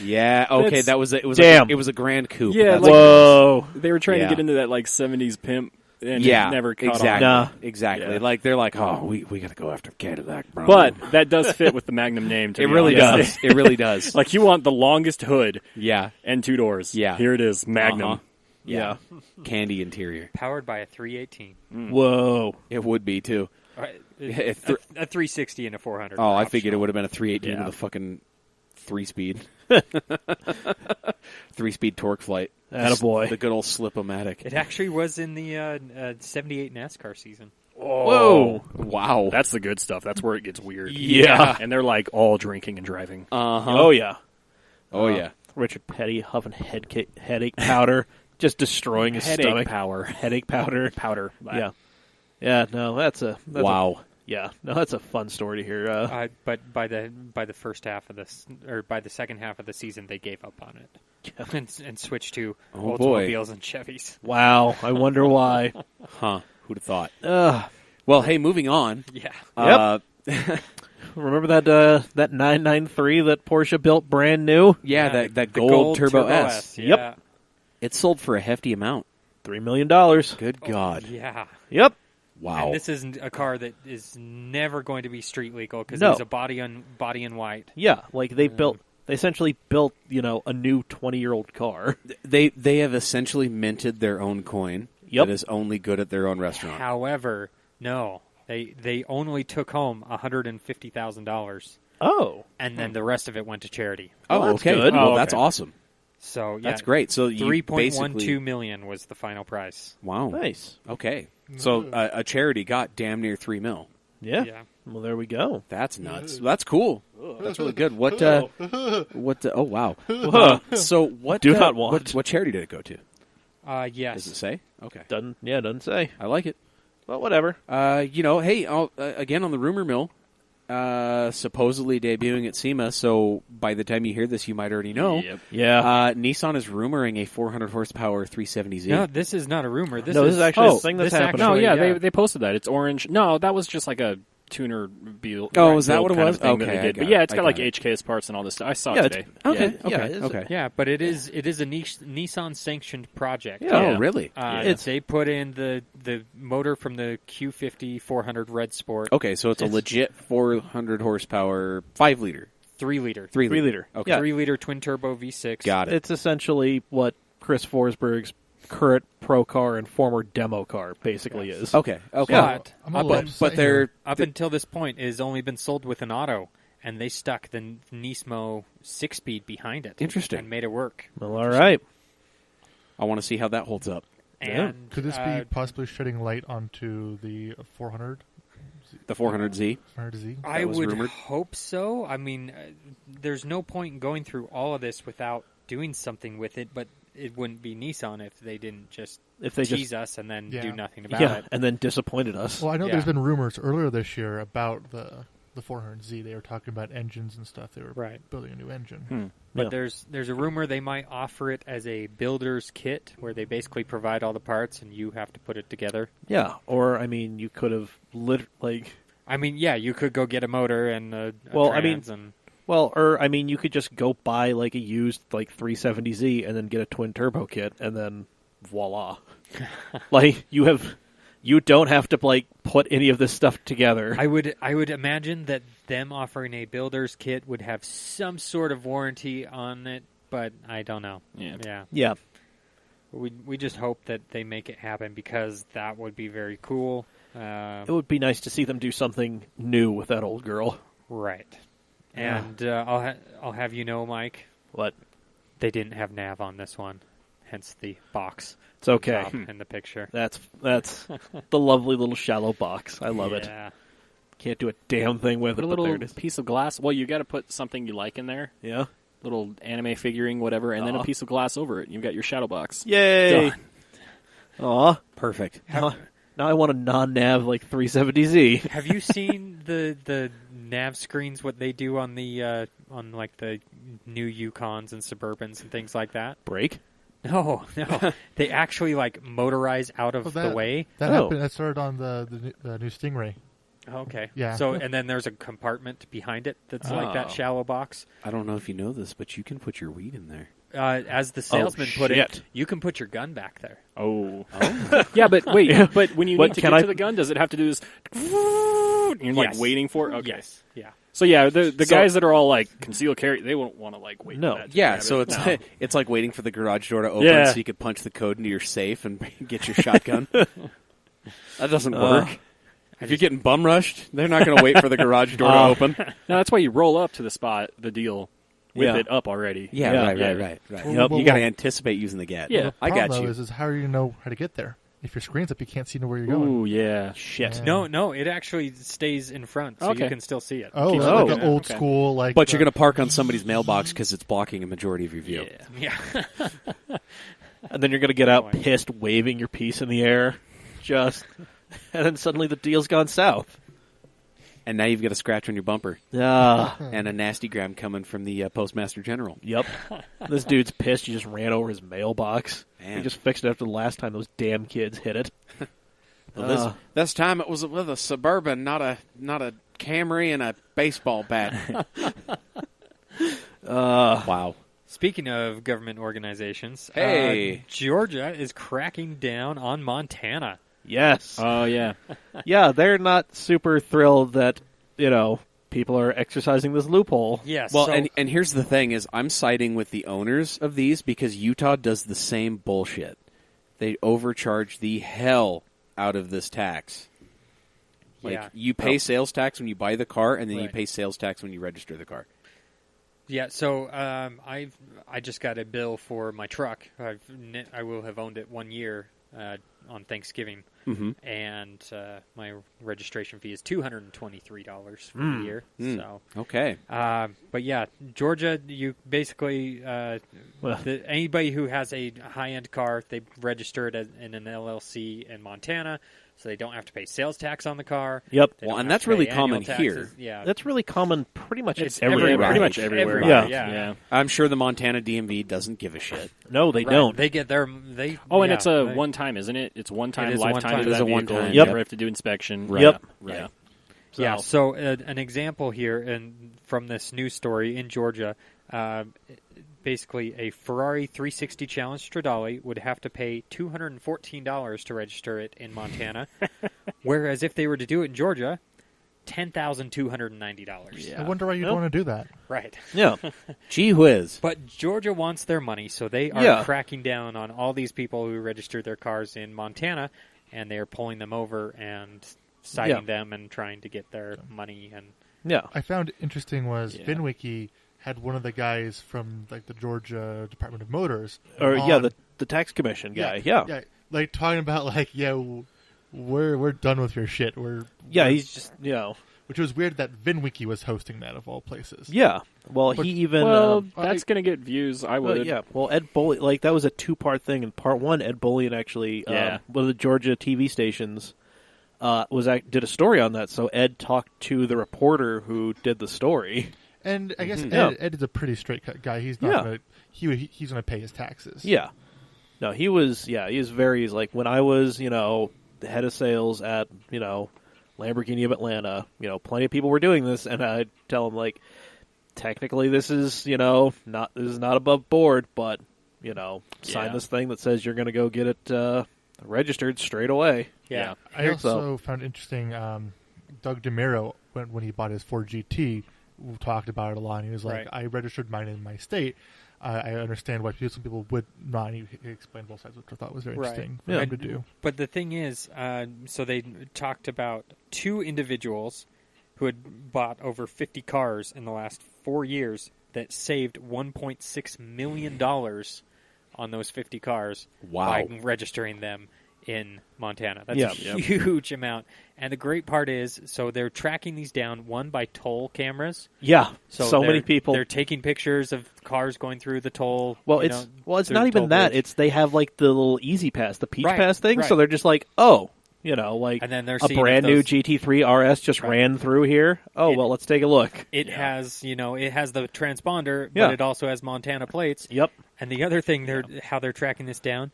[SPEAKER 1] Yeah. Okay.
[SPEAKER 5] That's-
[SPEAKER 1] It was
[SPEAKER 2] Damn.
[SPEAKER 1] it was a Grand Coupe.
[SPEAKER 5] Yeah,
[SPEAKER 1] That's
[SPEAKER 5] like-
[SPEAKER 1] what it was.
[SPEAKER 2] Whoa.
[SPEAKER 5] They were trying
[SPEAKER 1] Yeah.
[SPEAKER 5] to get into that like 70s pimp and
[SPEAKER 1] Yeah.
[SPEAKER 5] it never caught
[SPEAKER 1] exactly.
[SPEAKER 5] on.
[SPEAKER 2] Nah.
[SPEAKER 1] Exactly.
[SPEAKER 5] Yeah.
[SPEAKER 1] Like they're like, oh, we got to go after Cadillac, bro.
[SPEAKER 5] But that does fit with the Magnum name. To
[SPEAKER 1] it
[SPEAKER 5] be
[SPEAKER 1] really
[SPEAKER 5] honest.
[SPEAKER 1] does. It really does.
[SPEAKER 5] Like you want the longest hood
[SPEAKER 1] Yeah.
[SPEAKER 5] and 2 doors.
[SPEAKER 1] Yeah.
[SPEAKER 5] Here it is, Magnum.
[SPEAKER 1] Uh-huh. Yeah. Candy interior.
[SPEAKER 4] Powered by a 318.
[SPEAKER 2] Whoa.
[SPEAKER 1] It would be too.
[SPEAKER 4] A 360 and a 400.
[SPEAKER 1] Oh,
[SPEAKER 4] were
[SPEAKER 1] I figured it
[SPEAKER 4] optional.
[SPEAKER 1] would have been a 318
[SPEAKER 2] Yeah.
[SPEAKER 1] with a fucking 3-speed. 3-speed torque flight.
[SPEAKER 2] Attaboy.
[SPEAKER 1] The good old slip-o-matic.
[SPEAKER 4] It actually was in the 78 NASCAR season.
[SPEAKER 2] Whoa.
[SPEAKER 1] Wow.
[SPEAKER 5] That's the good stuff. That's where it gets weird.
[SPEAKER 2] Yeah.
[SPEAKER 5] And they're like all drinking and driving.
[SPEAKER 1] Uh-huh.
[SPEAKER 2] Oh, yeah.
[SPEAKER 1] Oh, yeah.
[SPEAKER 2] Richard Petty huffing headache powder, just destroying his
[SPEAKER 5] Headache
[SPEAKER 2] stomach.
[SPEAKER 5] power.
[SPEAKER 2] Headache powder.
[SPEAKER 5] Powder.
[SPEAKER 2] Yeah. Yeah, no, that's a
[SPEAKER 1] Wow.
[SPEAKER 2] yeah, no, that's a fun story to hear.
[SPEAKER 4] But by the first half of this, or by the second half of the season, they gave up on it and switched to
[SPEAKER 1] Oh, boy.
[SPEAKER 4] Oldsmobiles and Chevys.
[SPEAKER 2] Wow, I wonder why.
[SPEAKER 1] Huh. Who'd have thought?
[SPEAKER 2] Ugh.
[SPEAKER 1] Well, hey, moving on.
[SPEAKER 4] Yeah.
[SPEAKER 2] Remember that 993 that Porsche built brand new?
[SPEAKER 1] Yeah,
[SPEAKER 4] the
[SPEAKER 1] that gold Turbo S.
[SPEAKER 4] Yeah.
[SPEAKER 2] Yep.
[SPEAKER 1] It sold for a hefty amount.
[SPEAKER 2] $3 million.
[SPEAKER 1] Good God.
[SPEAKER 4] Yeah.
[SPEAKER 2] Yep.
[SPEAKER 1] Wow.
[SPEAKER 4] And this isn't a car that is never going to be street legal because
[SPEAKER 2] No.
[SPEAKER 4] it was a body in white.
[SPEAKER 2] Yeah, like they essentially built, a new 20-year-old car.
[SPEAKER 1] They have essentially minted their own coin.
[SPEAKER 2] Yep.
[SPEAKER 1] That is only good at their own restaurant.
[SPEAKER 4] However, no, they only took home $150,000,
[SPEAKER 2] Oh.
[SPEAKER 4] and then the rest of it went to charity.
[SPEAKER 1] Oh,
[SPEAKER 2] that's
[SPEAKER 1] okay.
[SPEAKER 2] good.
[SPEAKER 1] Well,
[SPEAKER 5] Oh,
[SPEAKER 1] that's
[SPEAKER 5] okay.
[SPEAKER 1] awesome.
[SPEAKER 4] So yeah,
[SPEAKER 1] That's great. So you
[SPEAKER 4] 3.12
[SPEAKER 1] basically...
[SPEAKER 4] million was the final price.
[SPEAKER 1] Wow.
[SPEAKER 2] Nice.
[SPEAKER 1] Okay. So a charity got damn near $3 million.
[SPEAKER 2] Yeah.
[SPEAKER 4] Yeah.
[SPEAKER 2] Well, there we go.
[SPEAKER 1] That's nuts. That's cool. That's really good. What? Oh wow. So what?
[SPEAKER 2] Do not want.
[SPEAKER 1] What charity did it go to?
[SPEAKER 4] Yes.
[SPEAKER 1] Does it say? Okay.
[SPEAKER 2] Doesn't say.
[SPEAKER 1] I like it.
[SPEAKER 2] Well, whatever.
[SPEAKER 1] Hey, again on the rumor mill, supposedly debuting at SEMA. So by the time you hear this, you might already know.
[SPEAKER 5] Yep.
[SPEAKER 2] Yeah.
[SPEAKER 1] Nissan is rumoring a 400 horsepower 370Z.
[SPEAKER 4] No, this is not a rumor. This
[SPEAKER 2] is actually a thing that's
[SPEAKER 4] this
[SPEAKER 2] happening.
[SPEAKER 5] No,
[SPEAKER 4] actually-
[SPEAKER 5] yeah, they posted that. It's orange. No, that was just like a tuner build.
[SPEAKER 1] Oh, is that
[SPEAKER 5] build
[SPEAKER 1] what it
[SPEAKER 5] kind
[SPEAKER 1] was?
[SPEAKER 5] of thing that
[SPEAKER 1] Okay,
[SPEAKER 5] they
[SPEAKER 1] I
[SPEAKER 5] did.
[SPEAKER 1] got
[SPEAKER 5] But yeah,
[SPEAKER 1] it.
[SPEAKER 5] it's
[SPEAKER 1] I
[SPEAKER 5] got like
[SPEAKER 1] got it.
[SPEAKER 5] HKS parts and all this stuff. I saw
[SPEAKER 2] Yeah,
[SPEAKER 5] it
[SPEAKER 2] it's-
[SPEAKER 5] today.
[SPEAKER 1] Okay.
[SPEAKER 2] Yeah,
[SPEAKER 1] Okay.
[SPEAKER 2] it is.
[SPEAKER 1] Okay.
[SPEAKER 4] Yeah, but it is a Nissan sanctioned project.
[SPEAKER 2] Yeah.
[SPEAKER 1] Oh, really?
[SPEAKER 4] They put in the motor from the Q50 400 Red Sport,
[SPEAKER 1] Okay, so it's a legit 400 horsepower 5 liter.
[SPEAKER 4] 3 liter,
[SPEAKER 1] 3
[SPEAKER 2] 3 liter.
[SPEAKER 1] Okay.
[SPEAKER 2] Yeah.
[SPEAKER 4] 3 liter twin turbo V6.
[SPEAKER 1] Got it.
[SPEAKER 2] It's essentially what Chris Forsberg's current pro car and former demo car basically is.
[SPEAKER 1] Okay. Okay.
[SPEAKER 4] But
[SPEAKER 3] I'm a little upset
[SPEAKER 1] but they're
[SPEAKER 3] here.
[SPEAKER 4] up until this point, it has only been sold with an auto, and they stuck the Nismo 6-speed behind it.
[SPEAKER 1] Interesting.
[SPEAKER 4] And made it work.
[SPEAKER 2] Well, all right.
[SPEAKER 1] I want to see how that holds up.
[SPEAKER 4] And
[SPEAKER 3] Could this be possibly shedding light onto the 400?
[SPEAKER 1] The 400Z.
[SPEAKER 3] 400Z?
[SPEAKER 4] I
[SPEAKER 1] was
[SPEAKER 4] would
[SPEAKER 1] rumored?
[SPEAKER 4] hope so. I mean, there's no point in going through all of this without doing something with it, but it wouldn't be Nissan if they didn't just
[SPEAKER 2] If they
[SPEAKER 4] tease us and then
[SPEAKER 3] Yeah.
[SPEAKER 4] do nothing about
[SPEAKER 2] Yeah,
[SPEAKER 4] it.
[SPEAKER 2] and then disappointed us.
[SPEAKER 3] Well, I know
[SPEAKER 4] Yeah.
[SPEAKER 3] there's been rumors earlier this year about the 400Z. They were talking about engines and stuff. They were
[SPEAKER 4] Right.
[SPEAKER 3] building a new engine.
[SPEAKER 4] But
[SPEAKER 2] Yeah.
[SPEAKER 4] there's a rumor they might offer it as a builder's kit where they basically provide all the parts and you have to put it together.
[SPEAKER 2] Yeah, or I mean, you could have
[SPEAKER 4] I mean, yeah, you could go get a motor and a
[SPEAKER 2] Well, I mean-
[SPEAKER 4] trans and
[SPEAKER 2] you could just go buy like a used 370Z and then get a twin turbo kit and then voila. You don't have to put any of this stuff together.
[SPEAKER 4] I would imagine that them offering a builder's kit would have some sort of warranty on it, but I don't know.
[SPEAKER 5] Yeah.
[SPEAKER 2] Yeah.
[SPEAKER 4] We just hope that they make it happen because that would be very cool.
[SPEAKER 2] It would be nice to see them do something new with that old girl.
[SPEAKER 4] Right. And I'll have you know, Mike,
[SPEAKER 2] What?
[SPEAKER 4] they didn't have nav on this one, hence the box.
[SPEAKER 2] It's okay.
[SPEAKER 4] top in the picture.
[SPEAKER 2] That's the lovely little shallow box. I love it.
[SPEAKER 4] Yeah.
[SPEAKER 2] Can't do a damn thing with
[SPEAKER 5] Put
[SPEAKER 2] it,
[SPEAKER 5] a
[SPEAKER 2] but there
[SPEAKER 5] little
[SPEAKER 2] it is.
[SPEAKER 5] piece of glass. Well, you got to put something you like in there.
[SPEAKER 2] Yeah.
[SPEAKER 5] Little anime figuring, whatever, and then
[SPEAKER 2] Aw.
[SPEAKER 5] a piece of glass over it. You've got your shadow box.
[SPEAKER 2] Yay!
[SPEAKER 5] Done.
[SPEAKER 2] Aw.
[SPEAKER 1] Perfect.
[SPEAKER 2] Now I want a non-nav 370Z.
[SPEAKER 4] Have you seen the nav screens? What they do on the like the new Yukons and Suburbans and things like that.
[SPEAKER 2] Break?
[SPEAKER 4] No, they actually like motorize out of the way.
[SPEAKER 3] That happened. That started on the new Stingray.
[SPEAKER 4] Okay.
[SPEAKER 3] Yeah.
[SPEAKER 4] So and then there's a compartment behind it that's like that shallow box.
[SPEAKER 1] I don't know if you know this, but you can put your weed in there.
[SPEAKER 4] As the salesman put it,
[SPEAKER 2] shit.
[SPEAKER 4] you can put your gun back there.
[SPEAKER 5] Oh. Yeah, but wait. But when you
[SPEAKER 2] What,
[SPEAKER 5] need to
[SPEAKER 2] can
[SPEAKER 5] get
[SPEAKER 2] I-
[SPEAKER 5] to the gun, does it have to do this? You're like
[SPEAKER 4] Yes.
[SPEAKER 5] waiting for it? Okay.
[SPEAKER 4] Yes. Yeah.
[SPEAKER 5] So yeah, the guys that are all like conceal carry, they won't want to like wait.
[SPEAKER 2] No.
[SPEAKER 5] For that to
[SPEAKER 1] Yeah,
[SPEAKER 5] grab
[SPEAKER 1] so
[SPEAKER 5] it.
[SPEAKER 1] it's it's like waiting for the garage door to open
[SPEAKER 5] Yeah.
[SPEAKER 1] so you could punch the code into your safe and get your shotgun. That doesn't work. If you're getting bum rushed, they're not going to wait for the garage door to open.
[SPEAKER 5] No, that's why you roll up to the deal with
[SPEAKER 2] Yeah.
[SPEAKER 5] it up already.
[SPEAKER 1] Yeah,
[SPEAKER 2] Yeah.
[SPEAKER 1] right.
[SPEAKER 3] Well,
[SPEAKER 1] You got to anticipate using the gat.
[SPEAKER 5] Yeah.
[SPEAKER 3] The
[SPEAKER 1] I
[SPEAKER 3] problem,
[SPEAKER 1] got you.
[SPEAKER 3] though, is how are you going to know how to get there? If your screen's up, you can't see where you're going.
[SPEAKER 5] Ooh, yeah.
[SPEAKER 2] Shit.
[SPEAKER 3] Yeah.
[SPEAKER 4] No, it actually stays in front, so you
[SPEAKER 5] Okay.
[SPEAKER 4] can still see it.
[SPEAKER 3] Oh,
[SPEAKER 5] Keeps
[SPEAKER 3] like
[SPEAKER 2] moving.
[SPEAKER 3] an old
[SPEAKER 5] Okay.
[SPEAKER 3] school, like.
[SPEAKER 1] But you're going to park on somebody's mailbox because it's blocking a majority of your view.
[SPEAKER 5] Yeah.
[SPEAKER 4] Yeah.
[SPEAKER 2] And then you're going to get out
[SPEAKER 4] Boy.
[SPEAKER 2] pissed, waving your piece in the air. And then suddenly the deal's gone south.
[SPEAKER 1] And now you've got a scratch on your bumper and a nasty gram coming from the Postmaster General.
[SPEAKER 2] Yep. This dude's pissed. He just ran over his mailbox.
[SPEAKER 1] Man.
[SPEAKER 2] He just fixed it after the last time those damn kids hit it.
[SPEAKER 1] Well, this time it was with a Suburban, not a Camry and a baseball bat. Wow.
[SPEAKER 4] Speaking of government organizations,
[SPEAKER 1] Hey.
[SPEAKER 4] Georgia is cracking down on Montana.
[SPEAKER 2] Yes.
[SPEAKER 5] Oh yeah.
[SPEAKER 2] Yeah, they're not super thrilled that, people are exercising this loophole.
[SPEAKER 4] Yes.
[SPEAKER 1] Well,
[SPEAKER 4] so,
[SPEAKER 1] and here's the thing is I'm siding with the owners of these because Utah does the same bullshit. They overcharge the hell out of this tax. Like
[SPEAKER 4] Yeah.
[SPEAKER 1] you pay sales tax when you buy the car and then you
[SPEAKER 4] Right.
[SPEAKER 1] pay sales tax when you register the car.
[SPEAKER 4] yeah. So I just got a bill for my truck. I will have owned it 1 year on Thanksgiving, and my registration fee is $223 for the year. So.
[SPEAKER 1] Okay.
[SPEAKER 4] But yeah, Georgia, you basically anybody who has a high-end car, they register it in an LLC in Montana, so they don't have to pay sales tax on the car.
[SPEAKER 2] Yep.
[SPEAKER 4] They
[SPEAKER 1] Well,
[SPEAKER 4] don't
[SPEAKER 1] and
[SPEAKER 4] have
[SPEAKER 1] that's
[SPEAKER 4] to pay
[SPEAKER 1] really
[SPEAKER 4] annual
[SPEAKER 1] common
[SPEAKER 4] taxes.
[SPEAKER 1] here.
[SPEAKER 4] Yeah,
[SPEAKER 2] That's really common pretty much
[SPEAKER 4] It's
[SPEAKER 2] everywhere.
[SPEAKER 4] everywhere.
[SPEAKER 5] Pretty much everywhere.
[SPEAKER 4] Everywhere,
[SPEAKER 2] Yeah.
[SPEAKER 4] yeah.
[SPEAKER 1] I'm sure the Montana DMV doesn't give a shit.
[SPEAKER 2] No, they
[SPEAKER 4] Right.
[SPEAKER 2] don't.
[SPEAKER 4] They get their
[SPEAKER 5] Oh, and
[SPEAKER 4] yeah,
[SPEAKER 5] it's a
[SPEAKER 4] they-
[SPEAKER 5] one-time, isn't it? It's one-time,
[SPEAKER 4] It is a
[SPEAKER 5] lifetime
[SPEAKER 4] one-time.
[SPEAKER 5] for
[SPEAKER 1] It is
[SPEAKER 5] that
[SPEAKER 1] a
[SPEAKER 5] vehicle.
[SPEAKER 1] one-time.
[SPEAKER 5] You
[SPEAKER 2] Yep.
[SPEAKER 5] never have to do inspection.
[SPEAKER 1] Right.
[SPEAKER 2] Yep.
[SPEAKER 1] Right.
[SPEAKER 5] Yeah.
[SPEAKER 4] Yeah, so an example here from this news story in Georgia, basically a Ferrari 360 Challenge Stradale would have to pay $214 to register it in Montana, whereas if they were to do it in Georgia, $10,290.
[SPEAKER 5] Yeah.
[SPEAKER 3] I wonder why you'd
[SPEAKER 2] Nope.
[SPEAKER 3] want to do that.
[SPEAKER 4] Right.
[SPEAKER 2] Yeah.
[SPEAKER 1] Gee whiz.
[SPEAKER 4] But Georgia wants their money, so they are
[SPEAKER 2] Yeah.
[SPEAKER 4] cracking down on all these people who registered their cars in Montana, and they are pulling them over and citing them and trying to get their money. And
[SPEAKER 2] Yeah.
[SPEAKER 3] I found interesting was
[SPEAKER 5] Yeah.
[SPEAKER 3] VinWiki had one of the guys from like the Georgia Department of Motors.
[SPEAKER 2] Or
[SPEAKER 3] on-
[SPEAKER 2] the tax commission guy. Yeah.
[SPEAKER 3] like talking about like we're done with your shit.
[SPEAKER 2] Yeah, he's just
[SPEAKER 3] which was weird that VinWiki was hosting that of all places.
[SPEAKER 2] Yeah. Well,
[SPEAKER 3] But-
[SPEAKER 2] he even
[SPEAKER 5] Well, that's going to get views. I
[SPEAKER 2] well,
[SPEAKER 5] would.
[SPEAKER 2] yeah. Well, Ed Bullion, that was a two-part thing. In part one, Ed Bullion actually,
[SPEAKER 5] Yeah.
[SPEAKER 2] one of the Georgia TV stations, did a story on that. So Ed talked to the reporter who did the story.
[SPEAKER 3] And I guess
[SPEAKER 2] Yeah.
[SPEAKER 3] Ed is a pretty straight cut guy. He's not
[SPEAKER 2] Yeah.
[SPEAKER 3] gonna he's gonna pay his taxes.
[SPEAKER 2] Yeah. No, he was very, he's like, when I was, the head of sales at, Lamborghini of Atlanta, plenty of people were doing this, and I'd tell him, like, technically this is, not above board, but, sign
[SPEAKER 5] Yeah.
[SPEAKER 2] this thing that says you're going to go get it registered straight away.
[SPEAKER 4] yeah,
[SPEAKER 3] I also
[SPEAKER 2] So-
[SPEAKER 3] found interesting. Doug DeMiro when he bought his Ford GT talked about it a lot. And he was like,
[SPEAKER 4] Right.
[SPEAKER 3] "I registered mine in my state. I understand why some people would not." And he explained both sides, which I thought was very
[SPEAKER 4] Right.
[SPEAKER 3] interesting for
[SPEAKER 2] Yeah.
[SPEAKER 3] him to do.
[SPEAKER 4] But the thing is, so they talked about two individuals who had bought over 50 cars in the last 4 years that saved $1.6 million on those 50 cars
[SPEAKER 1] Wow.
[SPEAKER 4] by registering them in Montana. That's
[SPEAKER 2] Yeah.
[SPEAKER 4] a huge amount. And the great part is, so they're tracking these down, one by toll cameras.
[SPEAKER 2] Yeah. So
[SPEAKER 4] they're-
[SPEAKER 2] many people.
[SPEAKER 4] They're taking pictures of cars going through the toll.
[SPEAKER 2] Well,
[SPEAKER 4] you
[SPEAKER 2] it's
[SPEAKER 4] know,
[SPEAKER 2] not
[SPEAKER 4] through the
[SPEAKER 2] even
[SPEAKER 4] toll
[SPEAKER 2] that.
[SPEAKER 4] bridge.
[SPEAKER 2] It's they have like the little Easy Pass, the Peach
[SPEAKER 4] Right,
[SPEAKER 2] Pass thing.
[SPEAKER 4] right.
[SPEAKER 2] So they're just like, oh, You know, like
[SPEAKER 4] And then they're
[SPEAKER 2] a
[SPEAKER 4] seeing
[SPEAKER 2] brand
[SPEAKER 4] if
[SPEAKER 2] new
[SPEAKER 4] those-
[SPEAKER 2] GT3 RS just
[SPEAKER 4] Right.
[SPEAKER 2] ran through here. Oh, well, let's take a look.
[SPEAKER 4] It has, it has the transponder,
[SPEAKER 2] Yeah.
[SPEAKER 4] but it also has Montana plates.
[SPEAKER 2] Yep.
[SPEAKER 4] And the other thing how they're tracking this down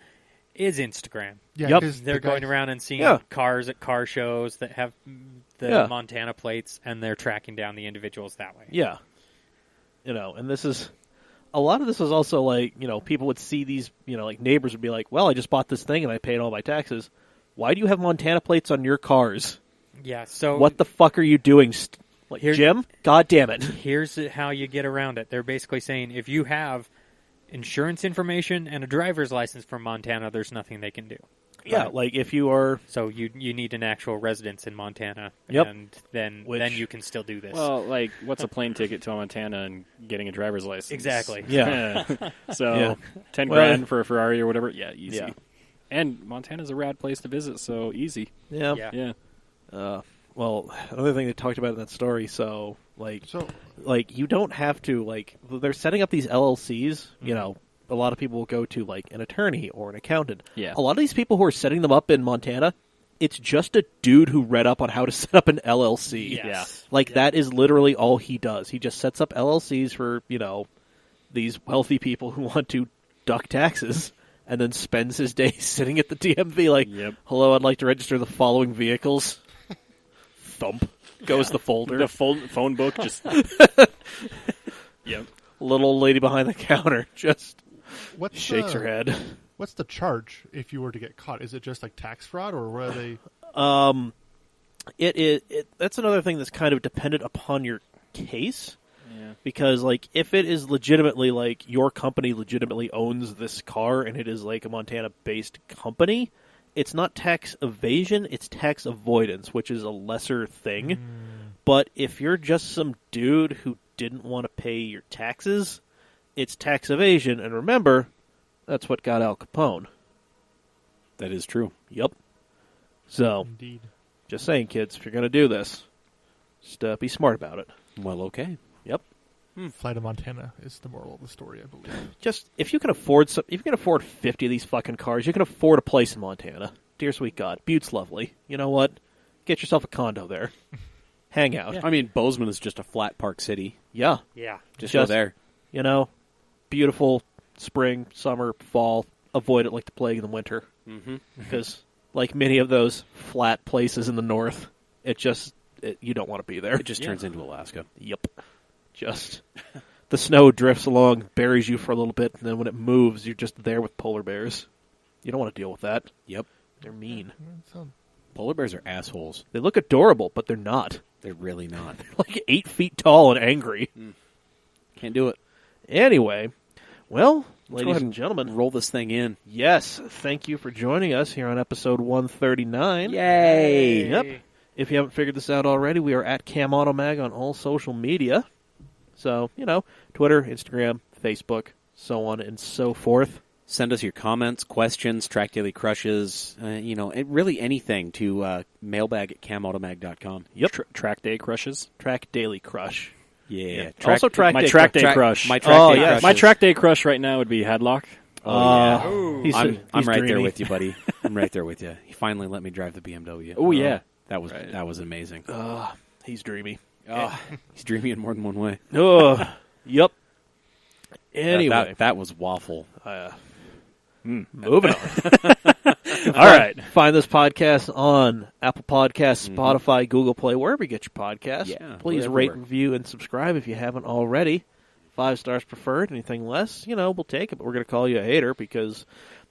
[SPEAKER 4] is Instagram.
[SPEAKER 3] Yeah,
[SPEAKER 2] Yep.
[SPEAKER 3] 'cause
[SPEAKER 4] They're
[SPEAKER 3] the
[SPEAKER 4] going
[SPEAKER 3] guys-
[SPEAKER 4] around and seeing
[SPEAKER 2] Yeah.
[SPEAKER 4] cars at car shows that have the
[SPEAKER 2] Yeah.
[SPEAKER 4] Montana plates, and they're tracking down the individuals that way.
[SPEAKER 2] Yeah. You know, and this is a lot of this is also like, people would see these, like neighbors would be like, well, I just bought this thing and I paid all my taxes. Why do you have Montana plates on your cars?
[SPEAKER 4] Yeah. So
[SPEAKER 2] What the fuck are you doing? Like,
[SPEAKER 4] Here-
[SPEAKER 2] Jim? God damn it.
[SPEAKER 4] here's how you get around it. They're basically saying if you have insurance information and a driver's license from Montana, there's nothing they can do.
[SPEAKER 2] Yeah, like if you are.
[SPEAKER 4] So you need an actual residence in Montana,
[SPEAKER 2] Yep.
[SPEAKER 4] and then
[SPEAKER 2] Which-
[SPEAKER 4] you can still do this.
[SPEAKER 5] Well, like, what's a plane ticket to Montana and getting a driver's license?
[SPEAKER 4] Exactly.
[SPEAKER 2] Yeah.
[SPEAKER 5] So,
[SPEAKER 2] Yeah.
[SPEAKER 5] 10
[SPEAKER 2] Well-
[SPEAKER 5] grand for a Ferrari or whatever. Yeah, easy.
[SPEAKER 2] Yeah.
[SPEAKER 5] And Montana's a rad place to visit, so easy.
[SPEAKER 2] Yeah.
[SPEAKER 4] Yeah.
[SPEAKER 5] Yeah.
[SPEAKER 2] Well, another thing they talked about in that story, so,
[SPEAKER 3] So
[SPEAKER 2] you don't have to, they're setting up these LLCs, a lot of people will go to, an attorney or an accountant.
[SPEAKER 5] Yeah.
[SPEAKER 2] A lot of these people who are setting them up in Montana, it's just a dude who read up on how to set up an LLC.
[SPEAKER 4] Yes.
[SPEAKER 2] That is literally all he does. He just sets up LLCs for, these wealthy people who want to duck taxes and then spends his day sitting at the DMV like,
[SPEAKER 5] Yep.
[SPEAKER 2] hello, I'd like to register the following vehicles. Thump. Goes the folder.
[SPEAKER 5] The phone book just. Yep.
[SPEAKER 2] Little old lady behind the counter just
[SPEAKER 3] what's
[SPEAKER 2] shakes
[SPEAKER 3] the,
[SPEAKER 2] her head.
[SPEAKER 3] What's the charge if you were to get caught? Is it just like tax fraud, or what are they?
[SPEAKER 2] That's another thing that's kind of dependent upon your case.
[SPEAKER 5] Yeah.
[SPEAKER 2] Because, if it is legitimately, your company legitimately owns this car and it is, a Montana-based company, it's not tax evasion, it's tax avoidance, which is a lesser thing. But if you're just some dude who didn't want to pay your taxes, it's tax evasion. And remember, that's what got Al Capone.
[SPEAKER 1] That is true.
[SPEAKER 2] Yep. So,
[SPEAKER 3] Indeed.
[SPEAKER 2] just saying, kids, if you're going to do this, just be smart about it.
[SPEAKER 1] Well, okay.
[SPEAKER 2] Yep.
[SPEAKER 3] Fly to Montana is the moral of the story, I believe.
[SPEAKER 2] Just if you can afford 50 of these fucking cars, you can afford a place in Montana. Dear sweet God, Butte's lovely. You know what? Get yourself a condo there. Hang out.
[SPEAKER 1] I mean, Bozeman is just a flat park city.
[SPEAKER 2] Yeah.
[SPEAKER 4] Yeah.
[SPEAKER 1] Just go there.
[SPEAKER 2] Beautiful spring, summer, fall. Avoid it like the plague in the winter.
[SPEAKER 1] Mm-hmm.
[SPEAKER 2] Because, like many of those flat places in the north, you don't want to be there.
[SPEAKER 1] It just turns into Alaska.
[SPEAKER 2] Yep. Just the snow drifts along, buries you for a little bit, and then when it moves, you're just there with polar bears. You don't want to deal with that.
[SPEAKER 1] Yep.
[SPEAKER 2] They're mean.
[SPEAKER 3] So,
[SPEAKER 1] Polar bears are assholes.
[SPEAKER 2] They look adorable, but they're not.
[SPEAKER 1] They're really not.
[SPEAKER 2] Like 8 feet tall and angry.
[SPEAKER 1] Can't do it.
[SPEAKER 2] Anyway, well,
[SPEAKER 1] Let's go
[SPEAKER 2] ladies
[SPEAKER 1] ahead
[SPEAKER 2] and gentlemen,
[SPEAKER 1] roll this thing in.
[SPEAKER 2] yes, thank you for joining us here on episode 139.
[SPEAKER 1] Yay!
[SPEAKER 2] Yep. If you haven't figured this out already, we are at Cam Auto Mag on all social media. So, Twitter, Instagram, Facebook, so on and so forth.
[SPEAKER 1] Send us your comments, questions, track daily crushes, really anything to mailbag@camautomag.com.
[SPEAKER 2] Yep.
[SPEAKER 5] Track day crushes.
[SPEAKER 2] Track Daily Crush.
[SPEAKER 1] Yeah.
[SPEAKER 2] Also track
[SPEAKER 5] my
[SPEAKER 2] day
[SPEAKER 5] track
[SPEAKER 2] crush.
[SPEAKER 5] day crush.
[SPEAKER 1] My track
[SPEAKER 2] Oh,
[SPEAKER 1] day
[SPEAKER 2] yes.
[SPEAKER 1] crushes.
[SPEAKER 5] My track day crush right now would be Hadlock.
[SPEAKER 2] He's
[SPEAKER 1] I'm
[SPEAKER 2] he's
[SPEAKER 1] right there
[SPEAKER 2] dreamy.
[SPEAKER 1] with you, buddy. I'm right there with you. He finally let me drive the BMW.
[SPEAKER 5] Oh, yeah.
[SPEAKER 1] That was amazing.
[SPEAKER 2] He's dreamy.
[SPEAKER 1] He's dreamy in more than one way.
[SPEAKER 2] Oh, yep. Anyway,
[SPEAKER 1] That was waffle.
[SPEAKER 2] moving on. All right. Find this podcast on Apple Podcasts, Spotify, Google Play, wherever you get your podcasts.
[SPEAKER 1] Yeah,
[SPEAKER 2] Please
[SPEAKER 1] we're
[SPEAKER 2] rate,
[SPEAKER 1] everywhere.
[SPEAKER 2] review, and subscribe if you haven't already. 5 stars preferred. Anything less, we'll take it. But we're going to call you a hater because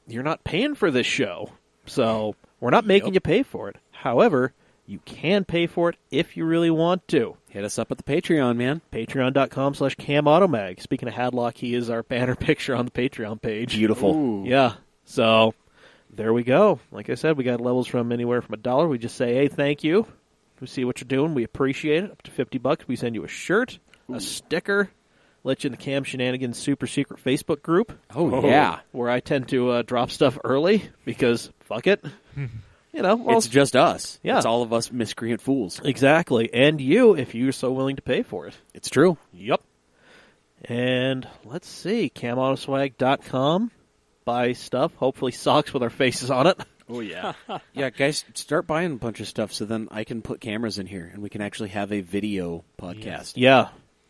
[SPEAKER 2] you're not paying for this show. So we're not making you pay for it. However, you can pay for it if you really want to.
[SPEAKER 1] Hit us up at the Patreon, man.
[SPEAKER 2] Patreon.com/CamAutomag. Speaking of Hadlock, he is our banner picture on the Patreon page.
[SPEAKER 1] Beautiful.
[SPEAKER 5] Ooh.
[SPEAKER 2] Yeah. So there we go. Like I said, we got levels from anywhere from $1. We just say, hey, thank you. We see what you're doing. We appreciate it. Up to $50, we send you a shirt, a sticker, let you in the Cam Shenanigans super secret Facebook group.
[SPEAKER 1] Oh, yeah.
[SPEAKER 2] Where I tend to drop stuff early because fuck it.
[SPEAKER 1] It's just us.
[SPEAKER 2] Yeah.
[SPEAKER 1] It's all of us miscreant fools.
[SPEAKER 2] Exactly. And you, if you're so willing to pay for it.
[SPEAKER 1] It's true.
[SPEAKER 2] Yep. And let's see, CamAutoswag.com. Buy stuff, hopefully socks with our faces on it.
[SPEAKER 5] Oh, yeah.
[SPEAKER 1] Yeah, guys, start buying a bunch of stuff so then I can put cameras in here and we can actually have a video podcast.
[SPEAKER 2] Yeah.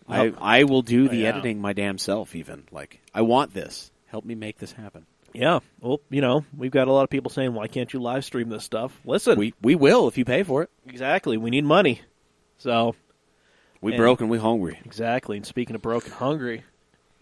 [SPEAKER 1] I will do the
[SPEAKER 5] yeah.
[SPEAKER 1] editing my damn self even. Like, I want this. Help me make this happen.
[SPEAKER 2] Yeah. Well, we've got a lot of people saying, why can't you live stream this stuff? Listen.
[SPEAKER 1] We will if you pay for it.
[SPEAKER 2] Exactly. We need money. So.
[SPEAKER 1] We broke and we hungry.
[SPEAKER 2] Exactly. And speaking of broke and hungry,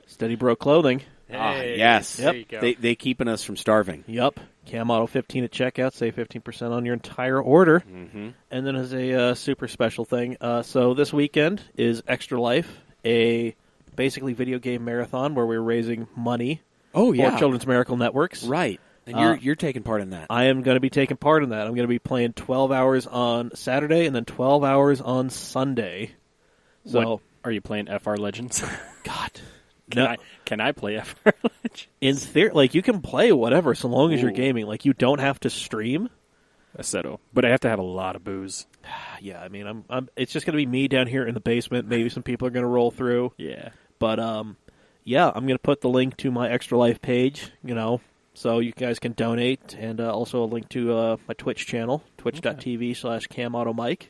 [SPEAKER 2] Steady Bro Clothing.
[SPEAKER 4] Hey,
[SPEAKER 1] yes.
[SPEAKER 4] there you go.
[SPEAKER 1] They keeping us from starving.
[SPEAKER 2] Yup. Cam Auto 15 at checkout. Save 15% on your entire order.
[SPEAKER 1] Mm-hmm.
[SPEAKER 2] And then as a super special thing, so this weekend is Extra Life, a basically video game marathon where we're raising money
[SPEAKER 1] Oh,
[SPEAKER 2] for Children's Miracle Networks.
[SPEAKER 1] Right. And you're taking part in that.
[SPEAKER 2] I am going to be taking part in that. I'm going to be playing 12 hours on Saturday and then 12 hours on Sunday. So,
[SPEAKER 5] What, are you playing FR Legends?
[SPEAKER 2] God.
[SPEAKER 5] Can I play FR Legends?
[SPEAKER 2] In theory, like, you can play whatever so long as you're
[SPEAKER 1] Ooh.
[SPEAKER 2] gaming. Like, you don't have to stream.
[SPEAKER 5] Aceto. But I have to have a lot of booze.
[SPEAKER 2] Yeah, I mean, it's just going to be me down here in the basement. Maybe some people are going to roll through.
[SPEAKER 5] Yeah.
[SPEAKER 2] But, yeah, I'm going to put the link to my Extra Life page, so you guys can donate, and also a link to my Twitch channel, twitch.tv/CamAutoMike.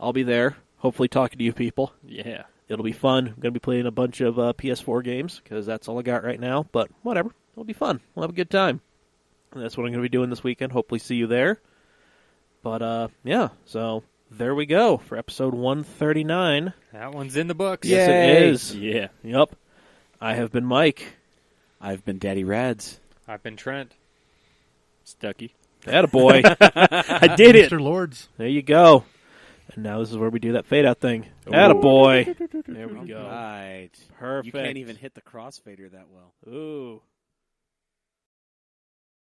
[SPEAKER 2] I'll be there, hopefully talking to you people.
[SPEAKER 5] Yeah.
[SPEAKER 2] It'll be fun. I'm going to be playing a bunch of PS4 games, because that's all I got right now, but whatever. It'll be fun. We'll have a good time. And that's what I'm going to be doing this weekend. Hopefully see you there. But, yeah, so there we go for episode 139.
[SPEAKER 4] That one's in the books.
[SPEAKER 2] Yes, it is.
[SPEAKER 5] Yeah.
[SPEAKER 2] Yep. I have been Mike.
[SPEAKER 1] I've been Daddy Rads.
[SPEAKER 4] I've been Trent.
[SPEAKER 5] Stucky.
[SPEAKER 2] Attaboy.
[SPEAKER 5] I did it.
[SPEAKER 3] Mr. Lords.
[SPEAKER 2] There you go. And now this is where we do that fade out thing. Attaboy. There we go.
[SPEAKER 1] Right.
[SPEAKER 2] Perfect.
[SPEAKER 1] You can't even hit the crossfader that well.
[SPEAKER 2] Ooh.